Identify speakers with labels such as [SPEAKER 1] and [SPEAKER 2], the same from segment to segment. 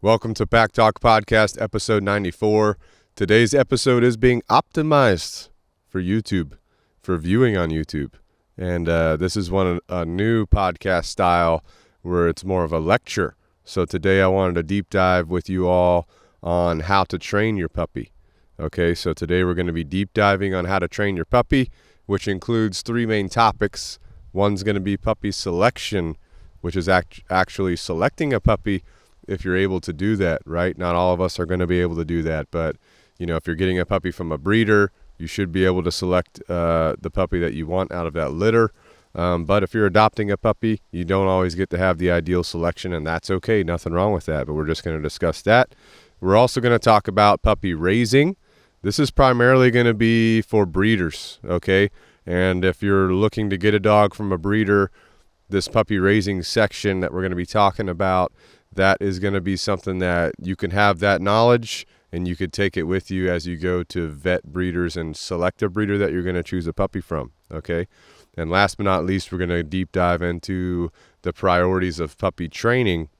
[SPEAKER 1] Welcome to Pack Talk Podcast, episode 94. Today's episode is being optimized for YouTube, for viewing on YouTube. And this is a new podcast style where it's more of a lecture. So today I wanted to deep dive with you all on how to train your puppy. Okay, so today we're going to be deep diving on how to train your puppy, which includes three main topics. One's going to be puppy selection, which is actually selecting a puppy if you're able to do that, right? Not all of us are going to be able to do that, but if you're getting a puppy from a breeder, you should be able to select the puppy that you want out of that litter. But if you're adopting a puppy, you don't always get to have the ideal selection, and that's okay. Nothing wrong with that, but we're just going to discuss that. We're also going to talk about puppy raising. This is primarily going to be for breeders, okay? And if you're looking to get a dog from a breeder, this puppy raising section that we're going to be talking about, that is going to be something that you can have that knowledge and you could take it with you as you go to vet breeders and select a breeder that you're going to choose a puppy from, okay? And last but not least, we're going to deep dive into the priorities of puppy training,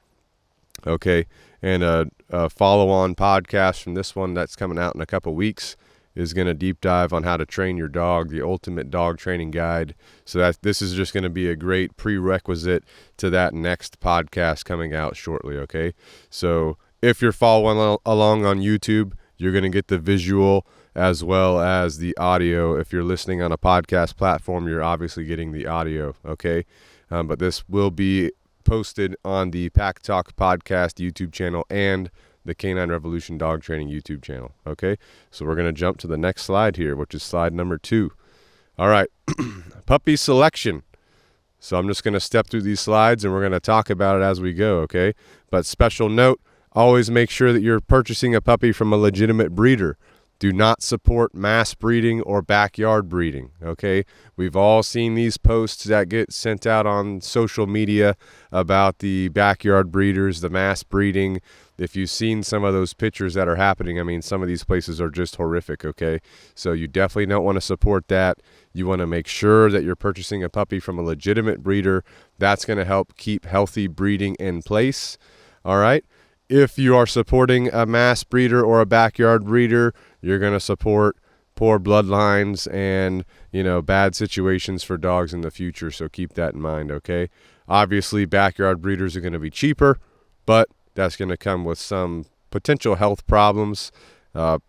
[SPEAKER 1] okay? And a follow-on podcast from this one that's coming out in a couple weeks is going to deep dive on how to train your dog, the ultimate dog training guide. So that this is just going to be a great prerequisite to that next podcast coming out shortly, okay? So if you're following along on YouTube, you're going to get the visual as well as the audio. If you're listening on a podcast platform, you're obviously getting the audio, okay? But this will be posted on the Pack Talk Podcast YouTube channel and the Canine Revolution Dog Training YouTube channel, okay? So we're going to jump to the next slide here, which is slide number 2. All right, puppy selection. So I'm just going to step through these slides, and we're going to talk about it as we go, okay? But special note, always make sure that you're purchasing a puppy from a legitimate breeder. Do not support mass breeding or backyard breeding, okay? We've all seen these posts that get sent out on social media about the backyard breeders, the mass breeding. If you've seen some of those pictures that are happening, I mean, some of these places are just horrific, okay? So you definitely don't want to support that. You want to make sure that you're purchasing a puppy from a legitimate breeder. That's going to help keep healthy breeding in place, all right? If you are supporting a mass breeder or a backyard breeder, you're going to support poor bloodlines and, bad situations for dogs in the future. So keep that in mind, okay? Obviously, backyard breeders are going to be cheaper, but that's going to come with some potential health problems,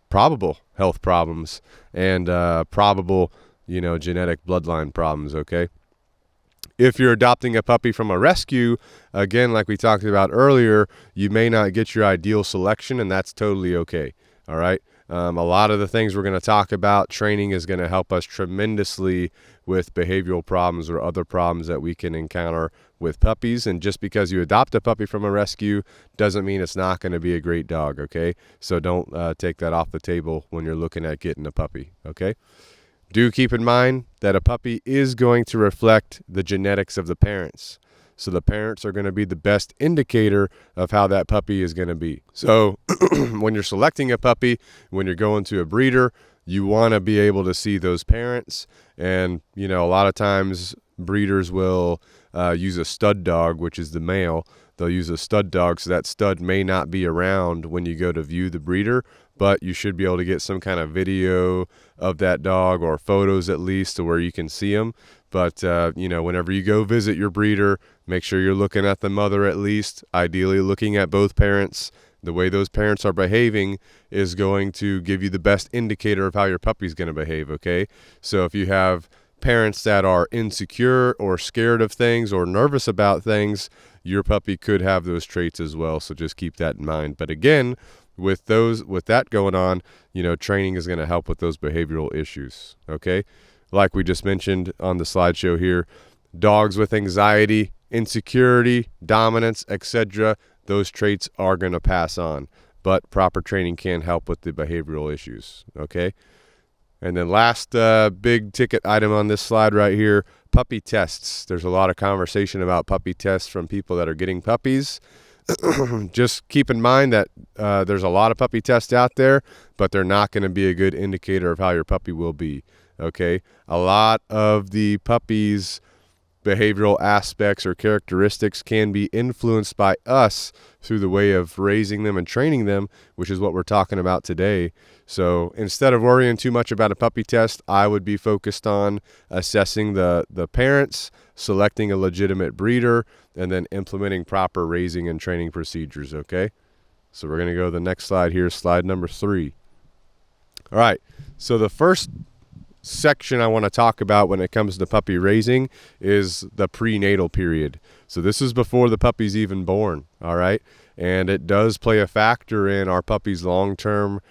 [SPEAKER 1] probable health problems, and probable, genetic bloodline problems, okay? If you're adopting a puppy from a rescue, again, like we talked about earlier, you may not get your ideal selection, and that's totally okay, all right? A lot of the things we're going to talk about, training is going to help us tremendously with behavioral problems or other problems that we can encounter with puppies. And just because you adopt a puppy from a rescue doesn't mean it's not going to be a great dog, okay? So don't take that off the table when you're looking at getting a puppy, okay? Do keep in mind that a puppy is going to reflect the genetics of the parents. So the parents are going to be the best indicator of how that puppy is going to be. So when you're selecting a puppy, when you're going to a breeder, you want to be able to see those parents. And, a lot of times breeders will use a stud dog, which is the male. They'll use a stud dog, so that stud may not be around when you go to view the breeder, but you should be able to get some kind of video of that dog or photos at least to where you can see them. But, whenever you go visit your breeder, make sure you're looking at the mother at least, ideally looking at both parents. The way those parents are behaving is going to give you the best indicator of how your puppy's going to behave, okay? So if you have parents that are insecure or scared of things or nervous about things, your puppy could have those traits as well. So just keep that in mind. But again, with that going on, training is going to help with those behavioral issues, okay? Like we just mentioned on the slideshow here, dogs with anxiety, insecurity, dominance, etc., those traits are going to pass on. But proper training can help with the behavioral issues, okay? And then last big ticket item on this slide right here, puppy tests. There's a lot of conversation about puppy tests from people that are getting puppies. Just keep in mind that there's a lot of puppy tests out there, but they're not going to be a good indicator of how your puppy will be, okay? A lot of the puppies behavioral aspects or characteristics can be influenced by us through the way of raising them and training them, which is what we're talking about today. So instead of worrying too much about a puppy test, I would be focused on assessing the parents, selecting a legitimate breeder, and then implementing proper raising and training procedures, okay? So we're going to go to the next slide here, slide number 3. All right, so the first section I want to talk about when it comes to puppy raising is the prenatal period. So this is before the puppy's even born, all right? And it does play a factor in our puppy's long-term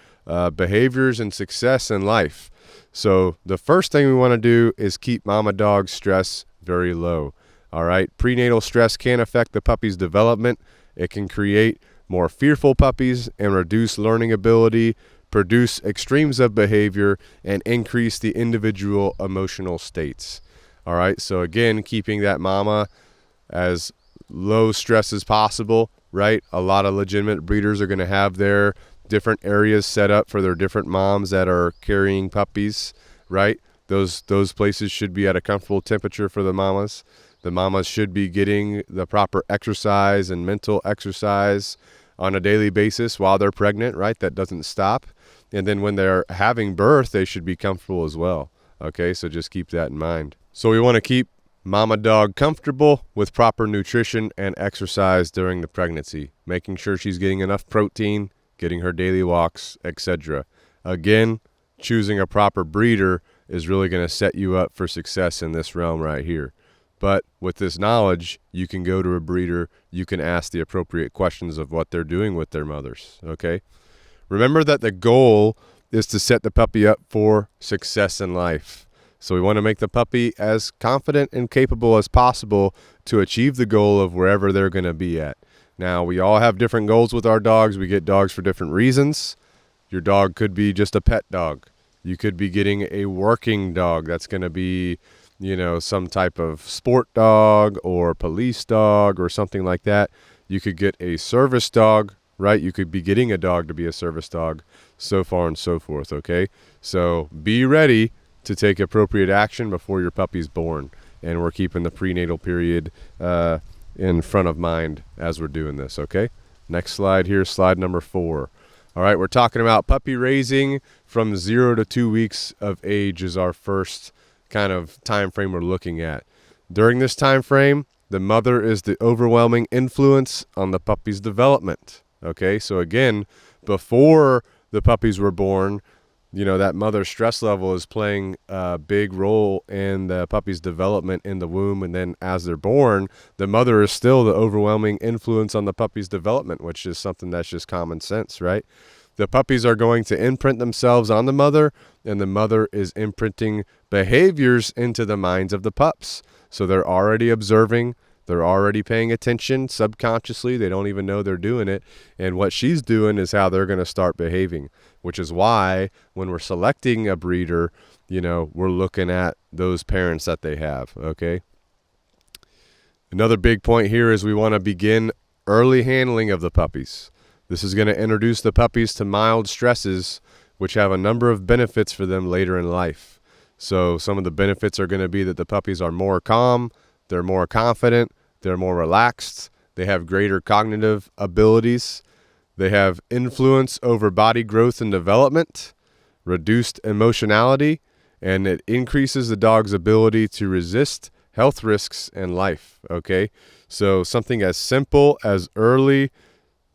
[SPEAKER 1] behaviors and success in life. So the first thing we want to do is keep mama dog stress very low, all right? Prenatal stress can affect the puppy's development. It can create more fearful puppies and reduce learning ability, produce extremes of behavior, and increase the individual emotional states. All right, so again, keeping that mama as low stress as possible, right? A lot of legitimate breeders are going to have their different areas set up for their different moms that are carrying puppies, right? Those places should be at a comfortable temperature for the mamas. The mamas should be getting the proper exercise and mental exercise on a daily basis while they're pregnant, right? That doesn't stop. And then when they're having birth, they should be comfortable as well. Okay, so just keep that in mind. So we want to keep mama dog comfortable with proper nutrition and exercise during the pregnancy, making sure she's getting enough protein, getting her daily walks, etc. Again, choosing a proper breeder is really going to set you up for success in this realm right here. But with this knowledge, you can go to a breeder, you can ask the appropriate questions of what they're doing with their mothers, okay? Remember that the goal is to set the puppy up for success in life. So we want to make the puppy as confident and capable as possible to achieve the goal of wherever they're going to be at. Now, we all have different goals with our dogs. We get dogs for different reasons. Your dog could be just a pet dog. You could be getting a working dog that's going to be, you know, some type of sport dog or police dog or something like that. You could get a service dog, right? You could be getting a dog to be a service dog, so far and so forth, okay? So be ready to take appropriate action before your puppy's born. And we're keeping the prenatal period in front of mind as we're doing this, okay? Next slide here, slide number 4. All right, we're talking about puppy raising from 0 to 2 weeks of age is our first kind of time frame we're looking at. During this time frame, the mother is the overwhelming influence on the puppy's development. Okay, so again, before the puppies were born, you know, that mother's stress level is playing a big role in the puppy's development in the womb. And then as they're born, the mother is still the overwhelming influence on the puppy's development, which is something that's just common sense, right? The puppies are going to imprint themselves on the mother, and the mother is imprinting behaviors into the minds of the pups. So they're already observing. They're already paying attention subconsciously. They don't even know they're doing it. And what she's doing is how they're going to start behaving, which is why when we're selecting a breeder, you know, we're looking at those parents that they have, okay? Another big point here is we want to begin early handling of the puppies. This is going to introduce the puppies to mild stresses, which have a number of benefits for them later in life. So some of the benefits are going to be that the puppies are more calm, they're more confident, they're more relaxed, they have greater cognitive abilities, they have influence over body growth and development, reduced emotionality, and it increases the dog's ability to resist health risks in life, okay? So something as simple as early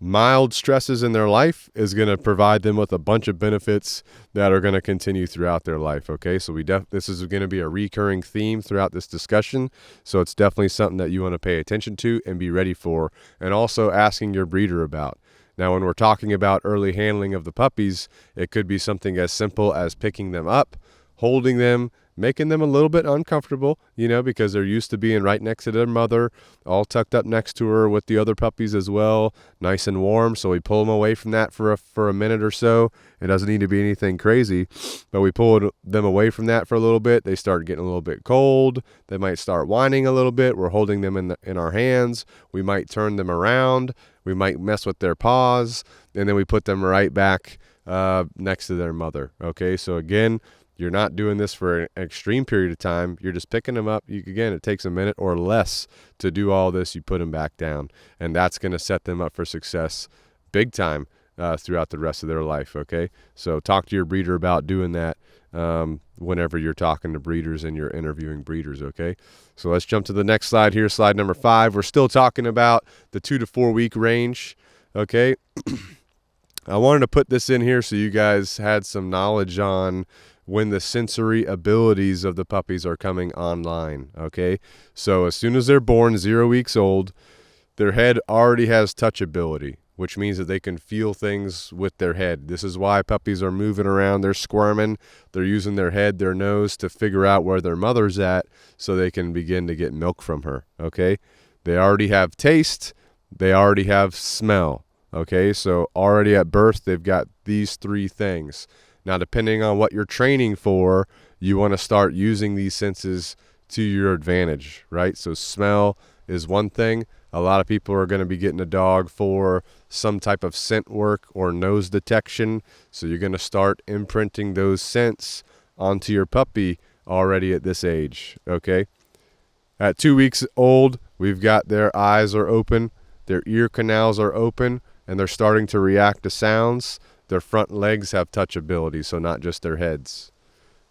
[SPEAKER 1] mild stresses in their life is going to provide them with a bunch of benefits that are going to continue throughout their life, okay? So this is going to be a recurring theme throughout this discussion, so it's definitely something that you want to pay attention to and be ready for, and also asking your breeder about. Now, when we're talking about early handling of the puppies, it could be something as simple as picking them up, holding them, making them a little bit uncomfortable, you know, because they're used to being right next to their mother, all tucked up next to her with the other puppies as well, nice and warm. So we pull them away from that for a minute or so. It doesn't need to be anything crazy, but we pull them away from that for a little bit. They start getting a little bit cold. They might start whining a little bit. We're holding them in our hands. We might turn them around. We might mess with their paws, and then we put them right back next to their mother. Okay, so again, You're not doing this for an extreme period of time. You're just picking them up. Again, it takes a minute or less to do all this. You put them back down, and that's going to set them up for success big time throughout the rest of their life, okay? So talk to your breeder about doing that whenever you're talking to breeders and you're interviewing breeders, okay? So let's jump to the next slide here, slide number 5. We're still talking about the 2 to 4 week range, okay? I wanted to put this in here so you guys had some knowledge on when the sensory abilities of the puppies are coming online, okay? So as soon as they're born, 0 weeks old, their head already has touchability, which means that they can feel things with their head. This is why puppies are moving around. They're squirming. They're using their head, their nose to figure out where their mother's at so they can begin to get milk from her, okay? They already have taste. They already have smell, okay? So already at birth, they've got these 3 things. Now, depending on what you're training for, you want to start using these senses to your advantage, right? So smell is one thing. A lot of people are going to be getting a dog for some type of scent work or nose detection. So you're going to start imprinting those scents onto your puppy already at this age, okay? At 2 weeks old, we've got their eyes are open, their ear canals are open, and they're starting to react to sounds. Their front legs have touchability, so not just their heads.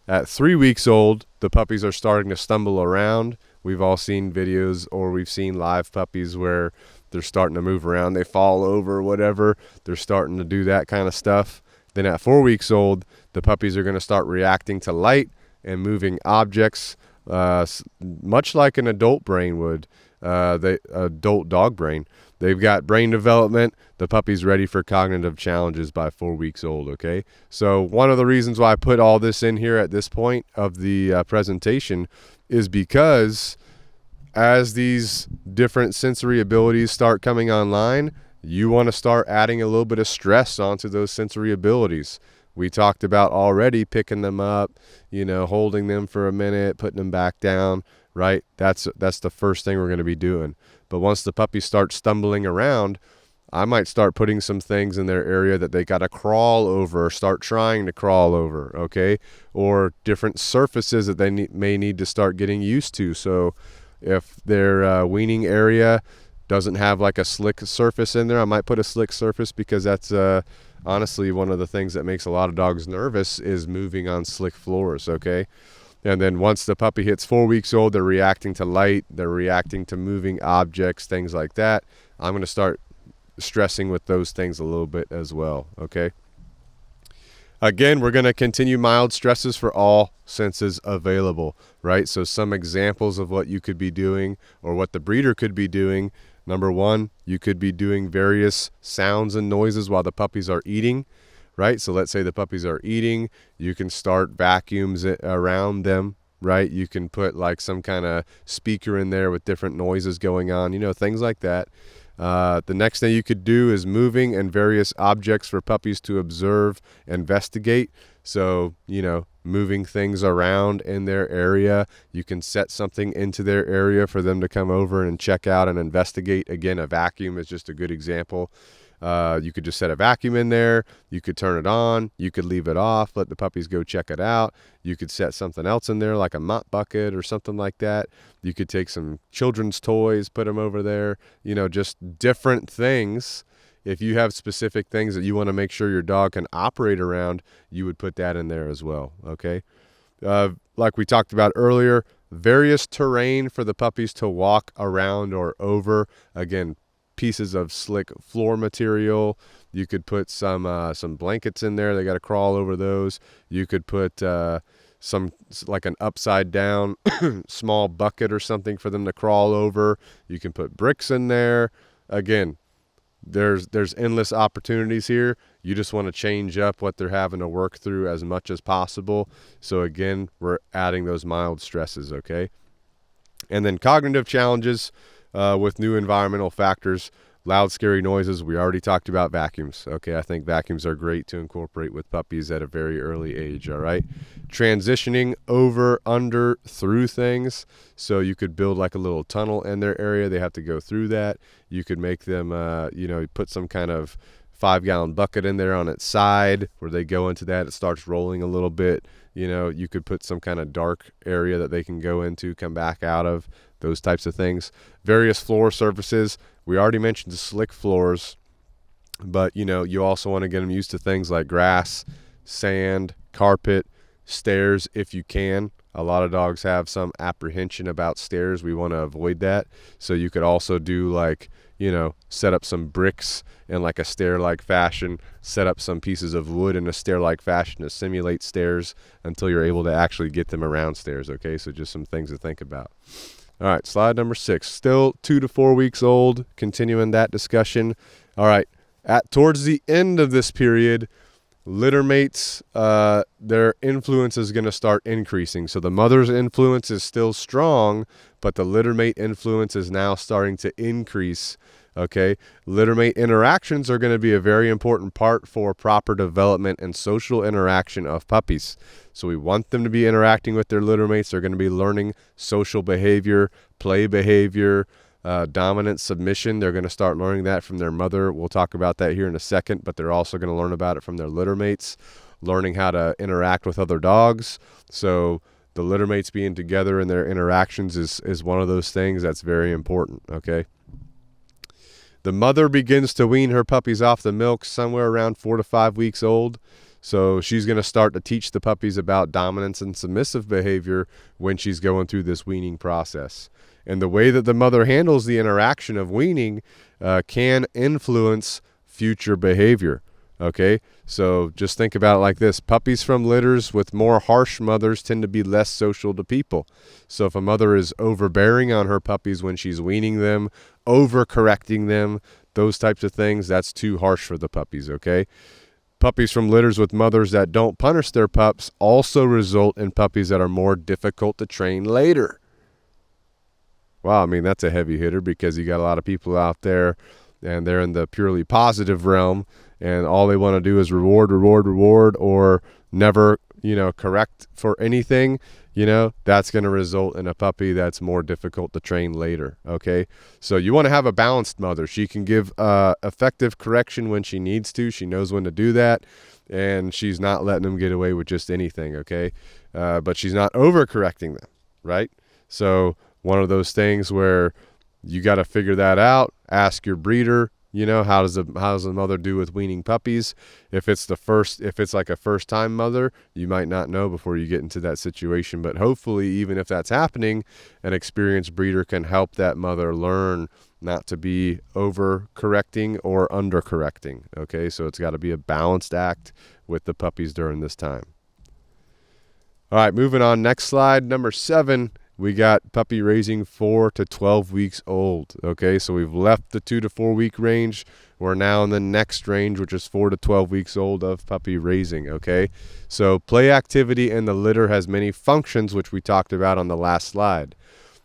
[SPEAKER 1] At 3 weeks old, the puppies are starting to stumble around. We've all seen videos or we've seen live puppies where they're starting to move around. They fall over, whatever. They're starting to do that kind of stuff. Then at 4 weeks old, the puppies are going to start reacting to light and moving objects, much like an adult brain would, adult dog brain. They've got brain development. The puppy's ready for cognitive challenges by 4 weeks old, okay? So one of the reasons why I put all this in here at this point of the presentation is because as these different sensory abilities start coming online, you want to start adding a little bit of stress onto those sensory abilities. We talked about already picking them up, holding them for a minute, putting them back down, right? That's the first thing we're going to be doing. But once the puppy starts stumbling around, I might start putting some things in their area that they got to crawl over, start trying to crawl over, okay? Or different surfaces that they may need to start getting used to. So if their weaning area doesn't have like a slick surface in there, I might put a slick surface because that's honestly one of the things that makes a lot of dogs nervous is moving on slick floors, okay? And then once the puppy hits 4 weeks old, they're reacting to light, they're reacting to moving objects, things like that. I'm going to start stressing with those things a little bit as well, okay? Again, we're going to continue mild stresses for all senses available, right? So some examples of what you could be doing or what the breeder could be doing. Number 1, you could be doing various sounds and noises while the puppies are eating, right? So let's say the puppies are eating, you can start vacuums around them, right? You can put like some kind of speaker in there with different noises going on, things like that. The next thing you could do is moving and various objects for puppies to observe, investigate. So, moving things around in their area. You can set something into their area for them to come over and check out and investigate. Again, a vacuum is just a good example. You could just set a vacuum in there. You could turn it on. You could leave it off, let the puppies go check it out. You could set something else in there like a mop bucket or something like that. You could take some children's toys, put them over there, just different things. If you have specific things that you want to make sure your dog can operate around, you would put that in there as well, okay? Like we talked about earlier, various terrain for the puppies to walk around or over. Again, pieces of slick floor material. You could put some blankets in there. They got to crawl over those. You could put some like an upside down small bucket or something for them to crawl over. You can put bricks in there. Again, there's endless opportunities here. You just want to change up what they're having to work through as much as possible. So again, we're adding those mild stresses, okay? And then cognitive challenges with new environmental factors. Loud, scary noises. We already talked about vacuums. Okay, I think vacuums are great to incorporate with puppies at a very early age, all right? Transitioning over, under, through things. So you could build like a little tunnel in their area. They have to go through that. You could make them, put some kind of 5-gallon bucket in there on its side where they go into that. It starts rolling a little bit. You could put some kind of dark area that they can go into, come back out of, those types of things. Various floor surfaces. We already mentioned the slick floors, but you also want to get them used to things like grass, sand, carpet, stairs if you can. A lot of dogs have some apprehension about stairs. We want to avoid that. So you could also do set up some bricks in like a stair-like fashion, set up some pieces of wood in a stair-like fashion to simulate stairs until you're able to actually get them around stairs, okay? So just some things to think about. All right, slide number 6. Still 2 to 4 weeks old, continuing that discussion. All right, towards the end of this period, litter mates, their influence is going to start increasing. So the mother's influence is still strong, but the litter mate influence is now starting to increase. Okay, litter mate interactions are going to be a very important part for proper development and social interaction of puppies. So we want them to be interacting with their litter mates. They're going to be learning social behavior, play behavior, dominant submission. They're going to start learning that from their mother. We'll talk about that here in a second, but they're also going to learn about it from their litter mates, learning how to interact with other dogs. So the litter mates being together in their interactions is one of those things that's very important, okay? The mother begins to wean her puppies off the milk somewhere around 4 to 5 weeks old. So she's going to start to teach the puppies about dominance and submissive behavior when she's going through this weaning process. And the way that the mother handles the interaction of weaning can influence future behavior. Okay, so just think about it like this. Puppies from litters with more harsh mothers tend to be less social to people. So if a mother is overbearing on her puppies when she's weaning them, overcorrecting them, those types of things, that's too harsh for the puppies, okay? Puppies from litters with mothers that don't punish their pups also result in puppies that are more difficult to train later. Wow, I mean, that's a heavy hitter because you got a lot of people out there and they're in the purely positive realm and all they want to do is reward, or never, correct for anything. That's going to result in a puppy that's more difficult to train later, okay? So you want to have a balanced mother. She can give effective correction when she needs to. She knows when to do that, and she's not letting them get away with just anything, okay? But she's not overcorrecting them, right? So one of those things where you got to figure that out. Ask your breeder, how does the mother do with weaning puppies? If it's like a first-time mother, you might not know before you get into that situation. But hopefully, even if that's happening, an experienced breeder can help that mother learn not to be over-correcting or under-correcting. Okay, so it's got to be a balanced act with the puppies during this time. All right, moving on. Next slide, number 7. We got puppy raising 4 to 12 weeks old. Okay, so we've left the 2 to 4 week range. We're now in the next range, which is 4 to 12 weeks old of puppy raising. Okay, so play activity in the litter has many functions, which we talked about on the last slide.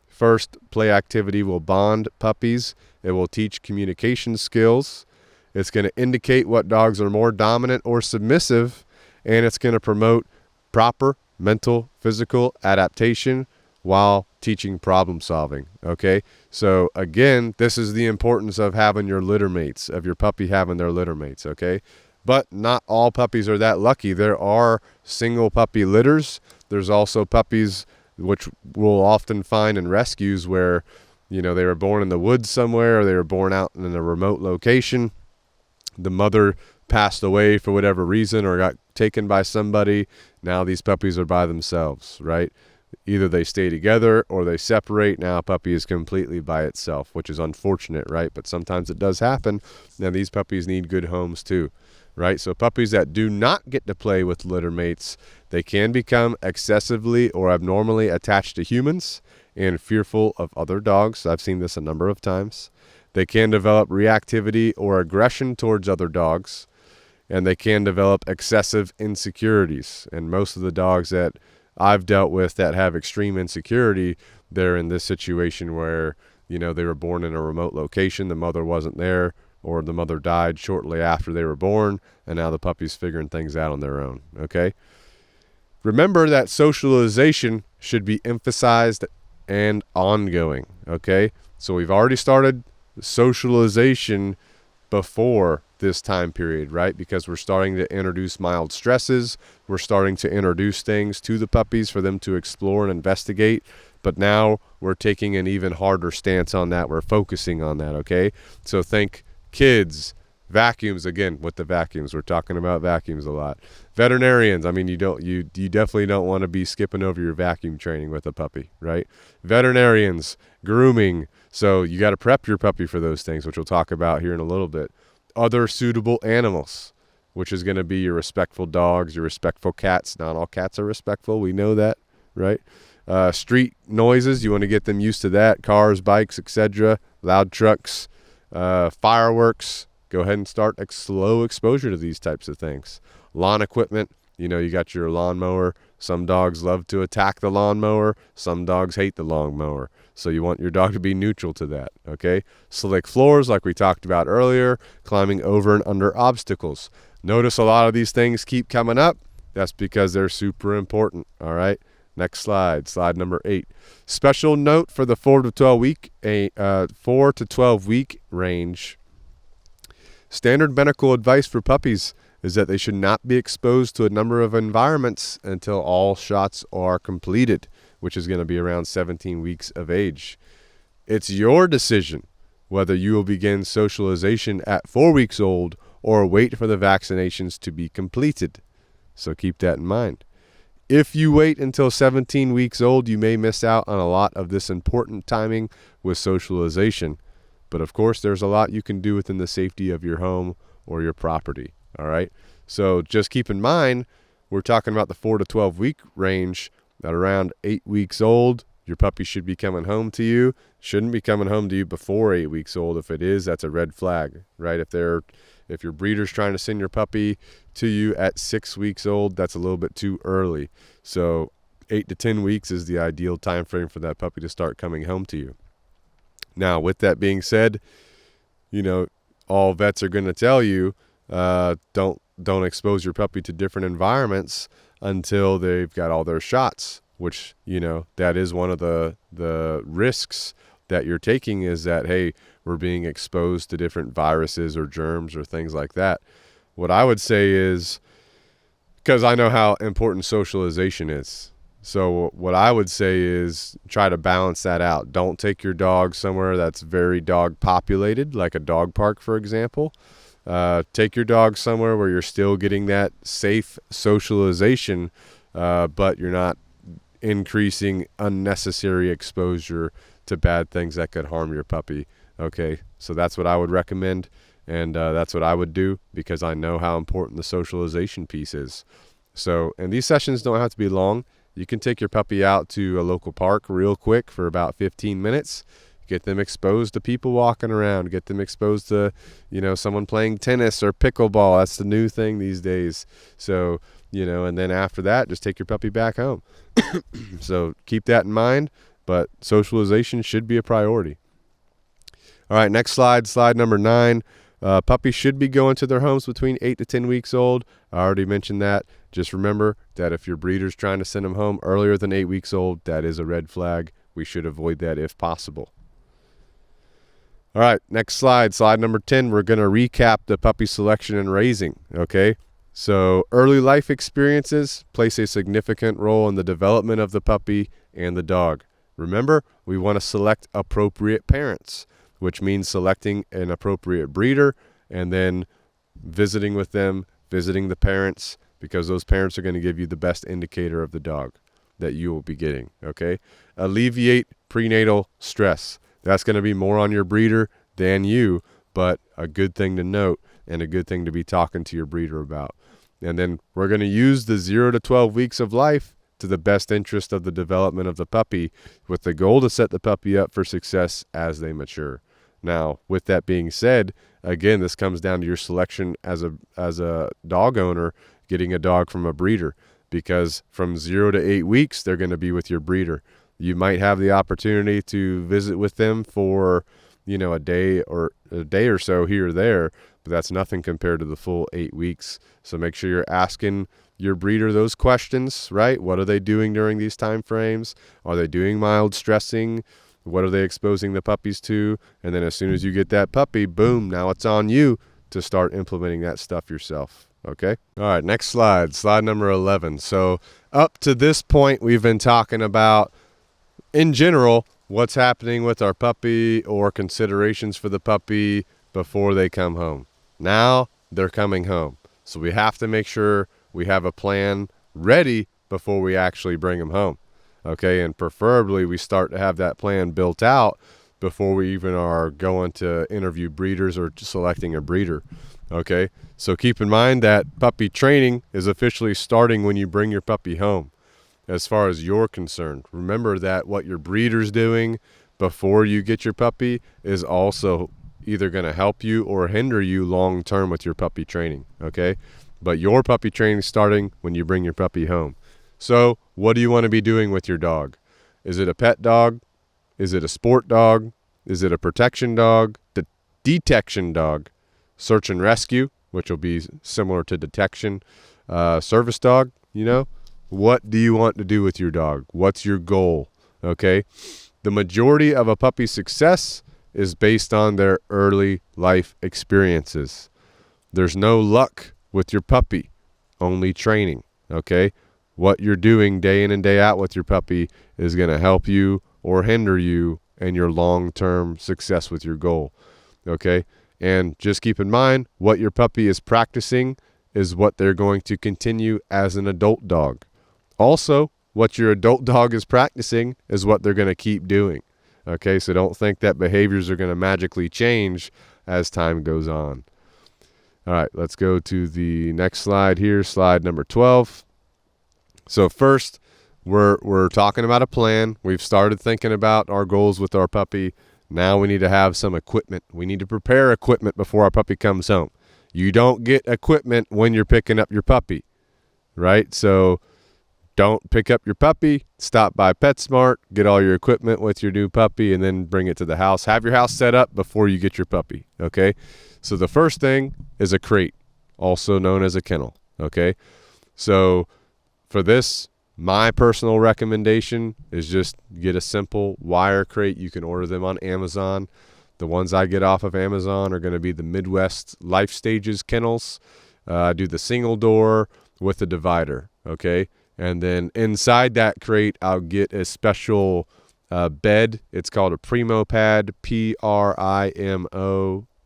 [SPEAKER 1] First, play activity will bond puppies. It will teach communication skills. It's going to indicate what dogs are more dominant or submissive, and it's going to promote proper mental, physical adaptation while teaching problem solving, okay? So again, this is the importance of having your litter mates, of your puppy having their litter mates, okay? But not all puppies are that lucky. There are single puppy litters. There's also puppies which we'll often find in rescues where, they were born in the woods somewhere or they were born out in a remote location. The mother passed away for whatever reason or got taken by somebody. Now these puppies are by themselves, right? Either they stay together or they separate. Now a puppy is completely by itself, which is unfortunate, right? But sometimes it does happen. Now these puppies need good homes too, right? So puppies that do not get to play with litter mates, they can become excessively or abnormally attached to humans and fearful of other dogs. I've seen this a number of times. They can develop reactivity or aggression towards other dogs, and they can develop excessive insecurities. And most of the dogs that I've dealt with that have extreme insecurity, they're in this situation where, they were born in a remote location, the mother wasn't there, or the mother died shortly after they were born, and now the puppy's figuring things out on their own, okay? Remember that socialization should be emphasized and ongoing, okay? So we've already started socialization before this time period, right? Because we're starting to introduce mild stresses. We're starting to introduce things to the puppies for them to explore and investigate. But now we're taking an even harder stance on that. We're focusing on that, okay? So think kids, vacuums, again, with the vacuums. We're talking about vacuums a lot. Veterinarians, I mean, you definitely don't want to be skipping over your vacuum training with a puppy, right? Veterinarians, grooming. So you got to prep your puppy for those things, which we'll talk about here in a little bit. Other suitable animals, which is going to be your respectful dogs, your respectful cats. Not all cats are respectful. We know that, right? Street noises, you want to get them used to that. Cars, bikes, etc. Loud trucks, fireworks. Go ahead and start slow exposure to these types of things. Lawn equipment, you got your lawnmower. Some dogs love to attack the lawnmower. Some dogs hate the lawnmower. So you want your dog to be neutral to that, okay? Slick floors, like we talked about earlier. Climbing over and under obstacles. Notice a lot of these things keep coming up. That's because they're super important, all right? Next slide, slide number 8. Special note for the 4 to 12 week range. Standard medical advice for puppies is that they should not be exposed to a number of environments until all shots are completed, which is going to be around 17 weeks of age. It's your decision whether you will begin socialization at 4 weeks old or wait for the vaccinations to be completed. So keep that in mind. If you wait until 17 weeks old, you may miss out on a lot of this important timing with socialization. But of course, there's a lot you can do within the safety of your home or your property. All right. So just keep in mind, we're talking about the 4 to 12 week range. At around 8 weeks old, your puppy should be coming home to you. Shouldn't be coming home to you before 8 weeks old. If it is, that's a red flag, right? If your breeder's trying to send your puppy to you at 6 weeks old, that's a little bit too early. So 8 to 10 weeks is the ideal time frame for that puppy to start coming home to you. Now, with that being said, all vets are going to tell you, don't expose your puppy to different environments until they've got all their shots, which, that is one of the risks that you're taking, is that, hey, we're being exposed to different viruses or germs or things like that. What I would say is, because I know how important socialization is. So what I would say is try to balance that out. Don't take your dog somewhere that's very dog populated, like a dog park, for example. Take your dog somewhere where you're still getting that safe socialization, but you're not increasing unnecessary exposure to bad things that could harm your puppy. Okay, so that's what I would recommend, and that's what I would do, because I know how important the socialization piece is. So, and these sessions don't have to be long. You can take your puppy out to a local park real quick for about 15 minutes. Get them exposed to people walking around. Get them exposed to, someone playing tennis or pickleball. That's the new thing these days. So, and then after that, just take your puppy back home. So keep that in mind, but socialization should be a priority. All right, next slide, slide number 9. Puppies should be going to their homes between 8 to 10 weeks old. I already mentioned that. Just remember that if your breeder's trying to send them home earlier than 8 weeks old, that is a red flag. We should avoid that if possible. All right, next slide, slide number 10. We're going to recap the puppy selection and raising, okay? So early life experiences place a significant role in the development of the puppy and the dog. Remember, we want to select appropriate parents, which means selecting an appropriate breeder and then visiting with them, visiting the parents, because those parents are going to give you the best indicator of the dog that you will be getting, okay? Alleviate prenatal stress. That's going to be more on your breeder than you, but a good thing to note and a good thing to be talking to your breeder about. And then we're going to use the 0 to 12 weeks of life to the best interest of the development of the puppy, with the goal to set the puppy up for success as they mature. Now, with that being said, again, this comes down to your selection as a dog owner, getting a dog from a breeder, because from 0 to 8 weeks, they're going to be with your breeder. You might have the opportunity to visit with them for, a day or so here or there, but that's nothing compared to the full 8 weeks. So make sure you're asking your breeder those questions, right? What are they doing during these time frames? Are they doing mild stressing? What are they exposing the puppies to? And then as soon as you get that puppy, boom, now it's on you to start implementing that stuff yourself. Okay. All right. Next slide. Slide number 11. So up to this point, we've been talking about, in general, what's happening with our puppy or considerations for the puppy before they come home. Now they're coming home. So we have to make sure we have a plan ready before we actually bring them home. Okay. And preferably we start to have that plan built out before we even are going to interview breeders or selecting a breeder. Okay. So keep in mind that puppy training is officially starting when you bring your puppy home. As far as you're concerned, remember that what your breeder's doing before you get your puppy is also either going to help you or hinder you long term with your puppy training. Okay. But your puppy training is starting when you bring your puppy home. So what do you want to be doing with your dog? Is it a pet dog? Is it a sport dog? Is it a protection dog? Detection dog? Search and rescue, which will be similar to detection. Service dog, What do you want to do with your dog? What's your goal? Okay. The majority of a puppy's success is based on their early life experiences. There's no luck with your puppy, only training. Okay. What you're doing day in and day out with your puppy is going to help you or hinder you and your long-term success with your goal. Okay. And just keep in mind, what your puppy is practicing is what they're going to continue as an adult dog. Also, what your adult dog is practicing is what they're going to keep doing. Okay, so don't think that behaviors are going to magically change as time goes on. All right, let's go to the next slide here, slide number 12. So first, we're talking about a plan. We've started thinking about our goals with our puppy. Now we need to have some equipment. We need to prepare equipment before our puppy comes home. You don't get equipment when you're picking up your puppy, right? So don't pick up your puppy, stop by PetSmart, get all your equipment with your new puppy, and then bring it to the house. Have your house set up before you get your puppy, okay? So the first thing is a crate, also known as a kennel, okay? So for this, my personal recommendation is just get a simple wire crate. You can order them on Amazon. The ones I get off of Amazon are going to be the Midwest Life Stages kennels. I do the single door with a divider, okay? And then inside that crate, I'll get a special bed. It's called a Primo Pad, Primo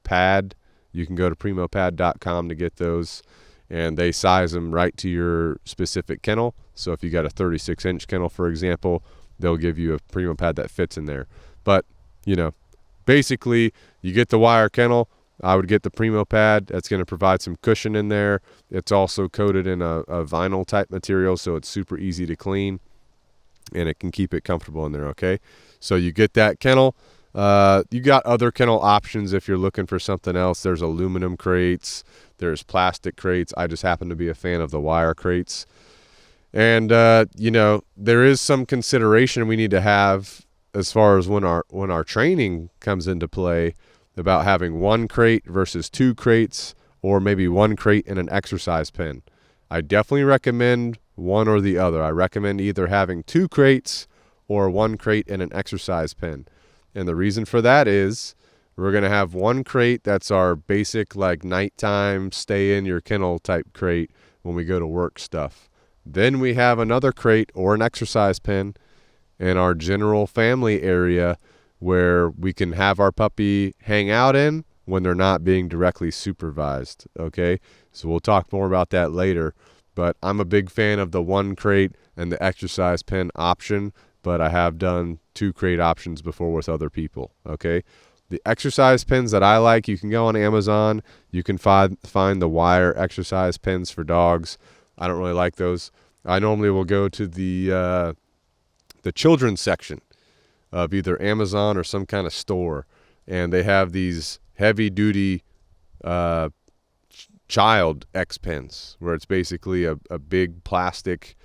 [SPEAKER 1] pad. You can go to primopad.com to get those. And they size them right to your specific kennel. So if you got a 36-inch kennel, for example, they'll give you a Primo Pad that fits in there. But, basically, you get the wire kennel. I would get the Primo Pad. That's going to provide some cushion in there. It's also coated in a vinyl type material, so it's super easy to clean, and it can keep it comfortable in there, okay? So you get that kennel. You got other kennel options if you're looking for something else. There's aluminum crates. There's plastic crates. I just happen to be a fan of the wire crates. And, there is some consideration we need to have as far as when our training comes into play about having one crate versus two crates, or maybe one crate and an exercise pen. I definitely recommend one or the other. I recommend either having two crates or one crate and an exercise pen. And the reason for that is we're going to have one crate that's our basic like nighttime stay in your kennel type crate when we go to work stuff. Then we have another crate or an exercise pen in our general family area where we can have our puppy hang out in when they're not being directly supervised, okay? So we'll talk more about that later, but I'm a big fan of the one crate and the exercise pen option, but I have done two crate options before with other people, okay? The exercise pens that I like, you can go on Amazon. You can find the wire exercise pens for dogs. I don't really like those. I normally will go to the children's section of either Amazon or some kind of store, and they have these heavy-duty child X pens where it's basically a big plastic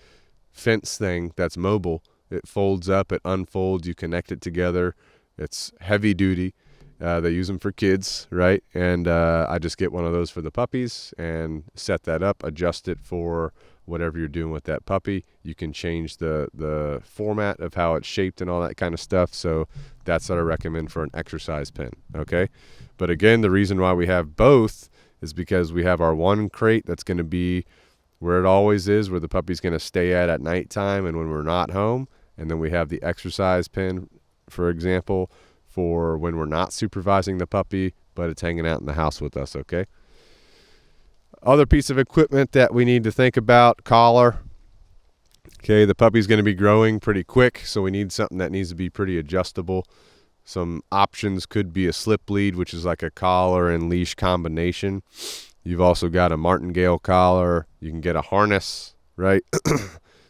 [SPEAKER 1] fence thing that's mobile. It folds up, it unfolds, you connect it together. It's heavy-duty. They use them for kids, right? And I just get one of those for the puppies and set that up, adjust it for whatever you're doing with that puppy. You can change the format of how it's shaped and all that kind of stuff. So that's what I recommend for an exercise pen, okay? But again, the reason why we have both is because we have our one crate that's going to be where it always is, where the puppy's going to stay at nighttime and when we're not home. And then we have the exercise pen, for example, for when we're not supervising the puppy, but it's hanging out in the house with us, okay? Other piece of equipment that we need to think about, collar. Okay, the puppy's going to be growing pretty quick, so we need something that needs to be pretty adjustable. Some options could be a slip lead, which is like a collar and leash combination. You've also got a martingale collar. You can get a harness, right?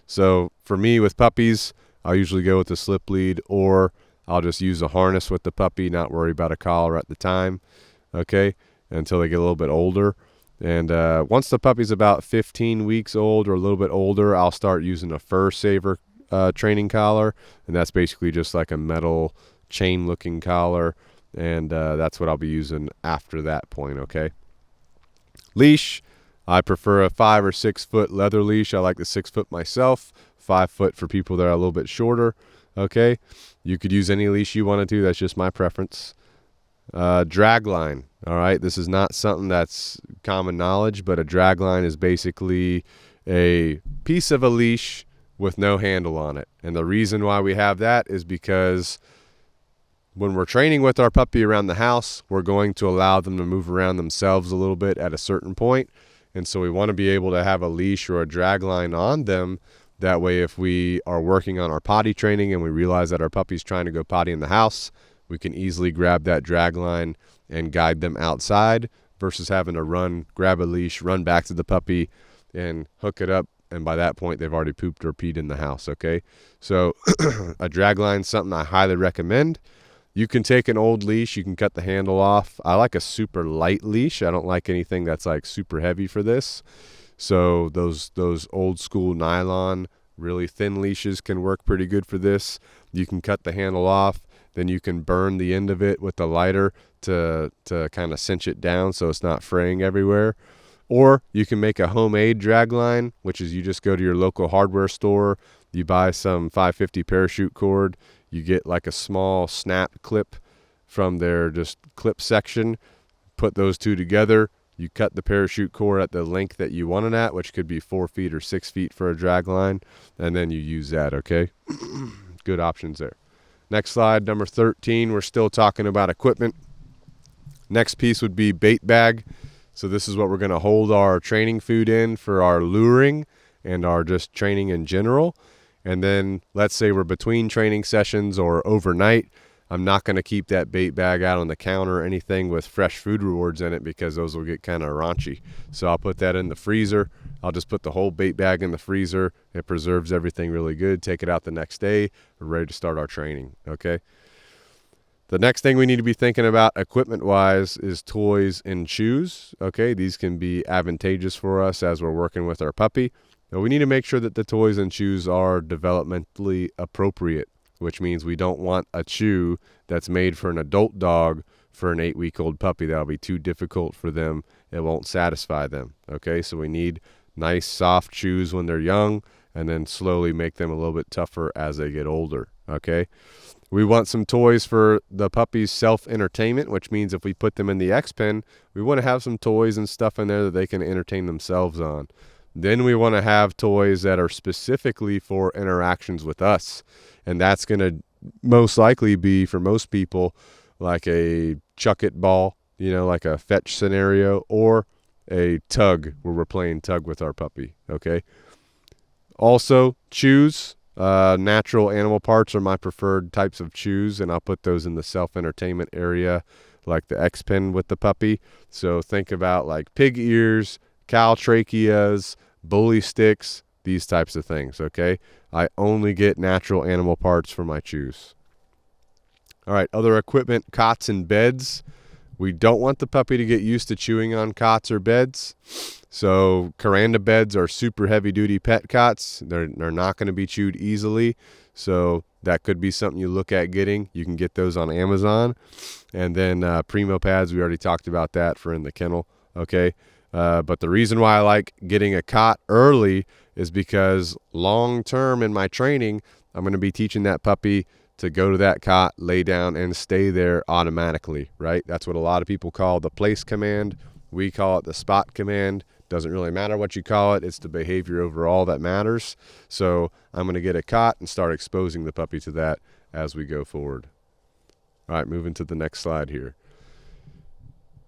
[SPEAKER 1] So for me with puppies, I'll usually go with the slip lead, or I'll just use a harness with the puppy, not worry about a collar at the time, okay, until they get a little bit older. And once the puppy's about 15 weeks old or a little bit older, I'll start using a fur saver training collar, and that's basically just like a metal chain-looking collar, and that's what I'll be using after that point, okay? Leash, I prefer a 5 or 6 foot leather leash. I like the 6 foot myself. 5 foot for people that are a little bit shorter. Okay, you could use any leash you want to. That's just my preference. Drag line. All right, this is not something that's common knowledge, but a drag line is basically a piece of a leash with no handle on it. And the reason why we have that is because when we're training with our puppy around the house, we're going to allow them to move around themselves a little bit at a certain point. And so we want to be able to have a leash or a drag line on them. That way, if we are working on our potty training and we realize that our puppy's trying to go potty in the house, we can easily grab that drag line and guide them outside versus having to run, grab a leash, run back to the puppy and hook it up. And by that point, they've already pooped or peed in the house, okay? So a drag line is something I highly recommend. You can take an old leash, you can cut the handle off. I like a super light leash. I don't like anything that's like super heavy for this. So those old school nylon, really thin leashes can work pretty good for this. You can cut the handle off, then you can burn the end of it with a lighter to kind of cinch it down so it's not fraying everywhere. Or you can make a homemade drag line, which is you just go to your local hardware store, you buy some 550 parachute cord, you get like a small snap clip from their just clip section, put those two together, you cut the parachute cord at the length that you want it at, which could be 4 feet or 6 feet for a drag line, and then you use that, okay? Good options there. Next slide, number 13, we're still talking about equipment. Next piece would be bait bag. So this is what we're going to hold our training food in for our luring and our just training in general. And then let's say we're between training sessions or overnight. I'm not going to keep that bait bag out on the counter or anything with fresh food rewards in it because those will get kind of raunchy. So I'll put that in the freezer. I'll just put the whole bait bag in the freezer. It preserves everything really good. Take it out the next day. We're ready to start our training, okay? The next thing we need to be thinking about equipment-wise is toys and chews, okay? These can be advantageous for us as we're working with our puppy. Now, we need to make sure that the toys and chews are developmentally appropriate, which means we don't want a chew that's made for an adult dog for an 8-week-old puppy. That'll be too difficult for them. It won't satisfy them, okay? So we need nice, soft chews when they're young and then slowly make them a little bit tougher as they get older, okay? We want some toys for the puppy's self-entertainment, which means if we put them in the X-Pen, we want to have some toys and stuff in there that they can entertain themselves on. Then we want to have toys that are specifically for interactions with us. And that's going to most likely be, for most people, like a chuck-it ball, like a fetch scenario, or a tug where we're playing tug with our puppy, okay? Also, chews. Natural animal parts are my preferred types of chews, and I'll put those in the self-entertainment area like the X-Pen with the puppy. So think about like pig ears, cow tracheas, bully sticks, these types of things, okay? I only get natural animal parts for my chews. All right, other equipment, cots and beds. We don't want the puppy to get used to chewing on cots or beds. So Caranda beds are super heavy-duty pet cots. They're not going to be chewed easily. So that could be something you look at getting. You can get those on Amazon. And then Primo pads, we already talked about that for in the kennel, okay? But the reason why I like getting a cot early is because long-term in my training, I'm going to be teaching that puppy to go to that cot, lay down, and stay there automatically, right? That's what a lot of people call the place command. We call it the spot command. Doesn't really matter what you call it. It's the behavior overall that matters. So I'm going to get a cot and start exposing the puppy to that as we go forward. All right, moving to the next slide here.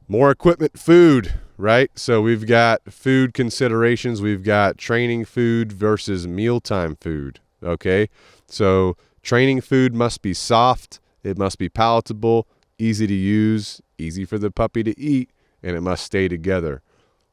[SPEAKER 1] More equipment, food, right? So we've got food considerations. We've got training food versus mealtime food, okay? So training food must be soft. It must be palatable, easy to use, easy for the puppy to eat, and it must stay together.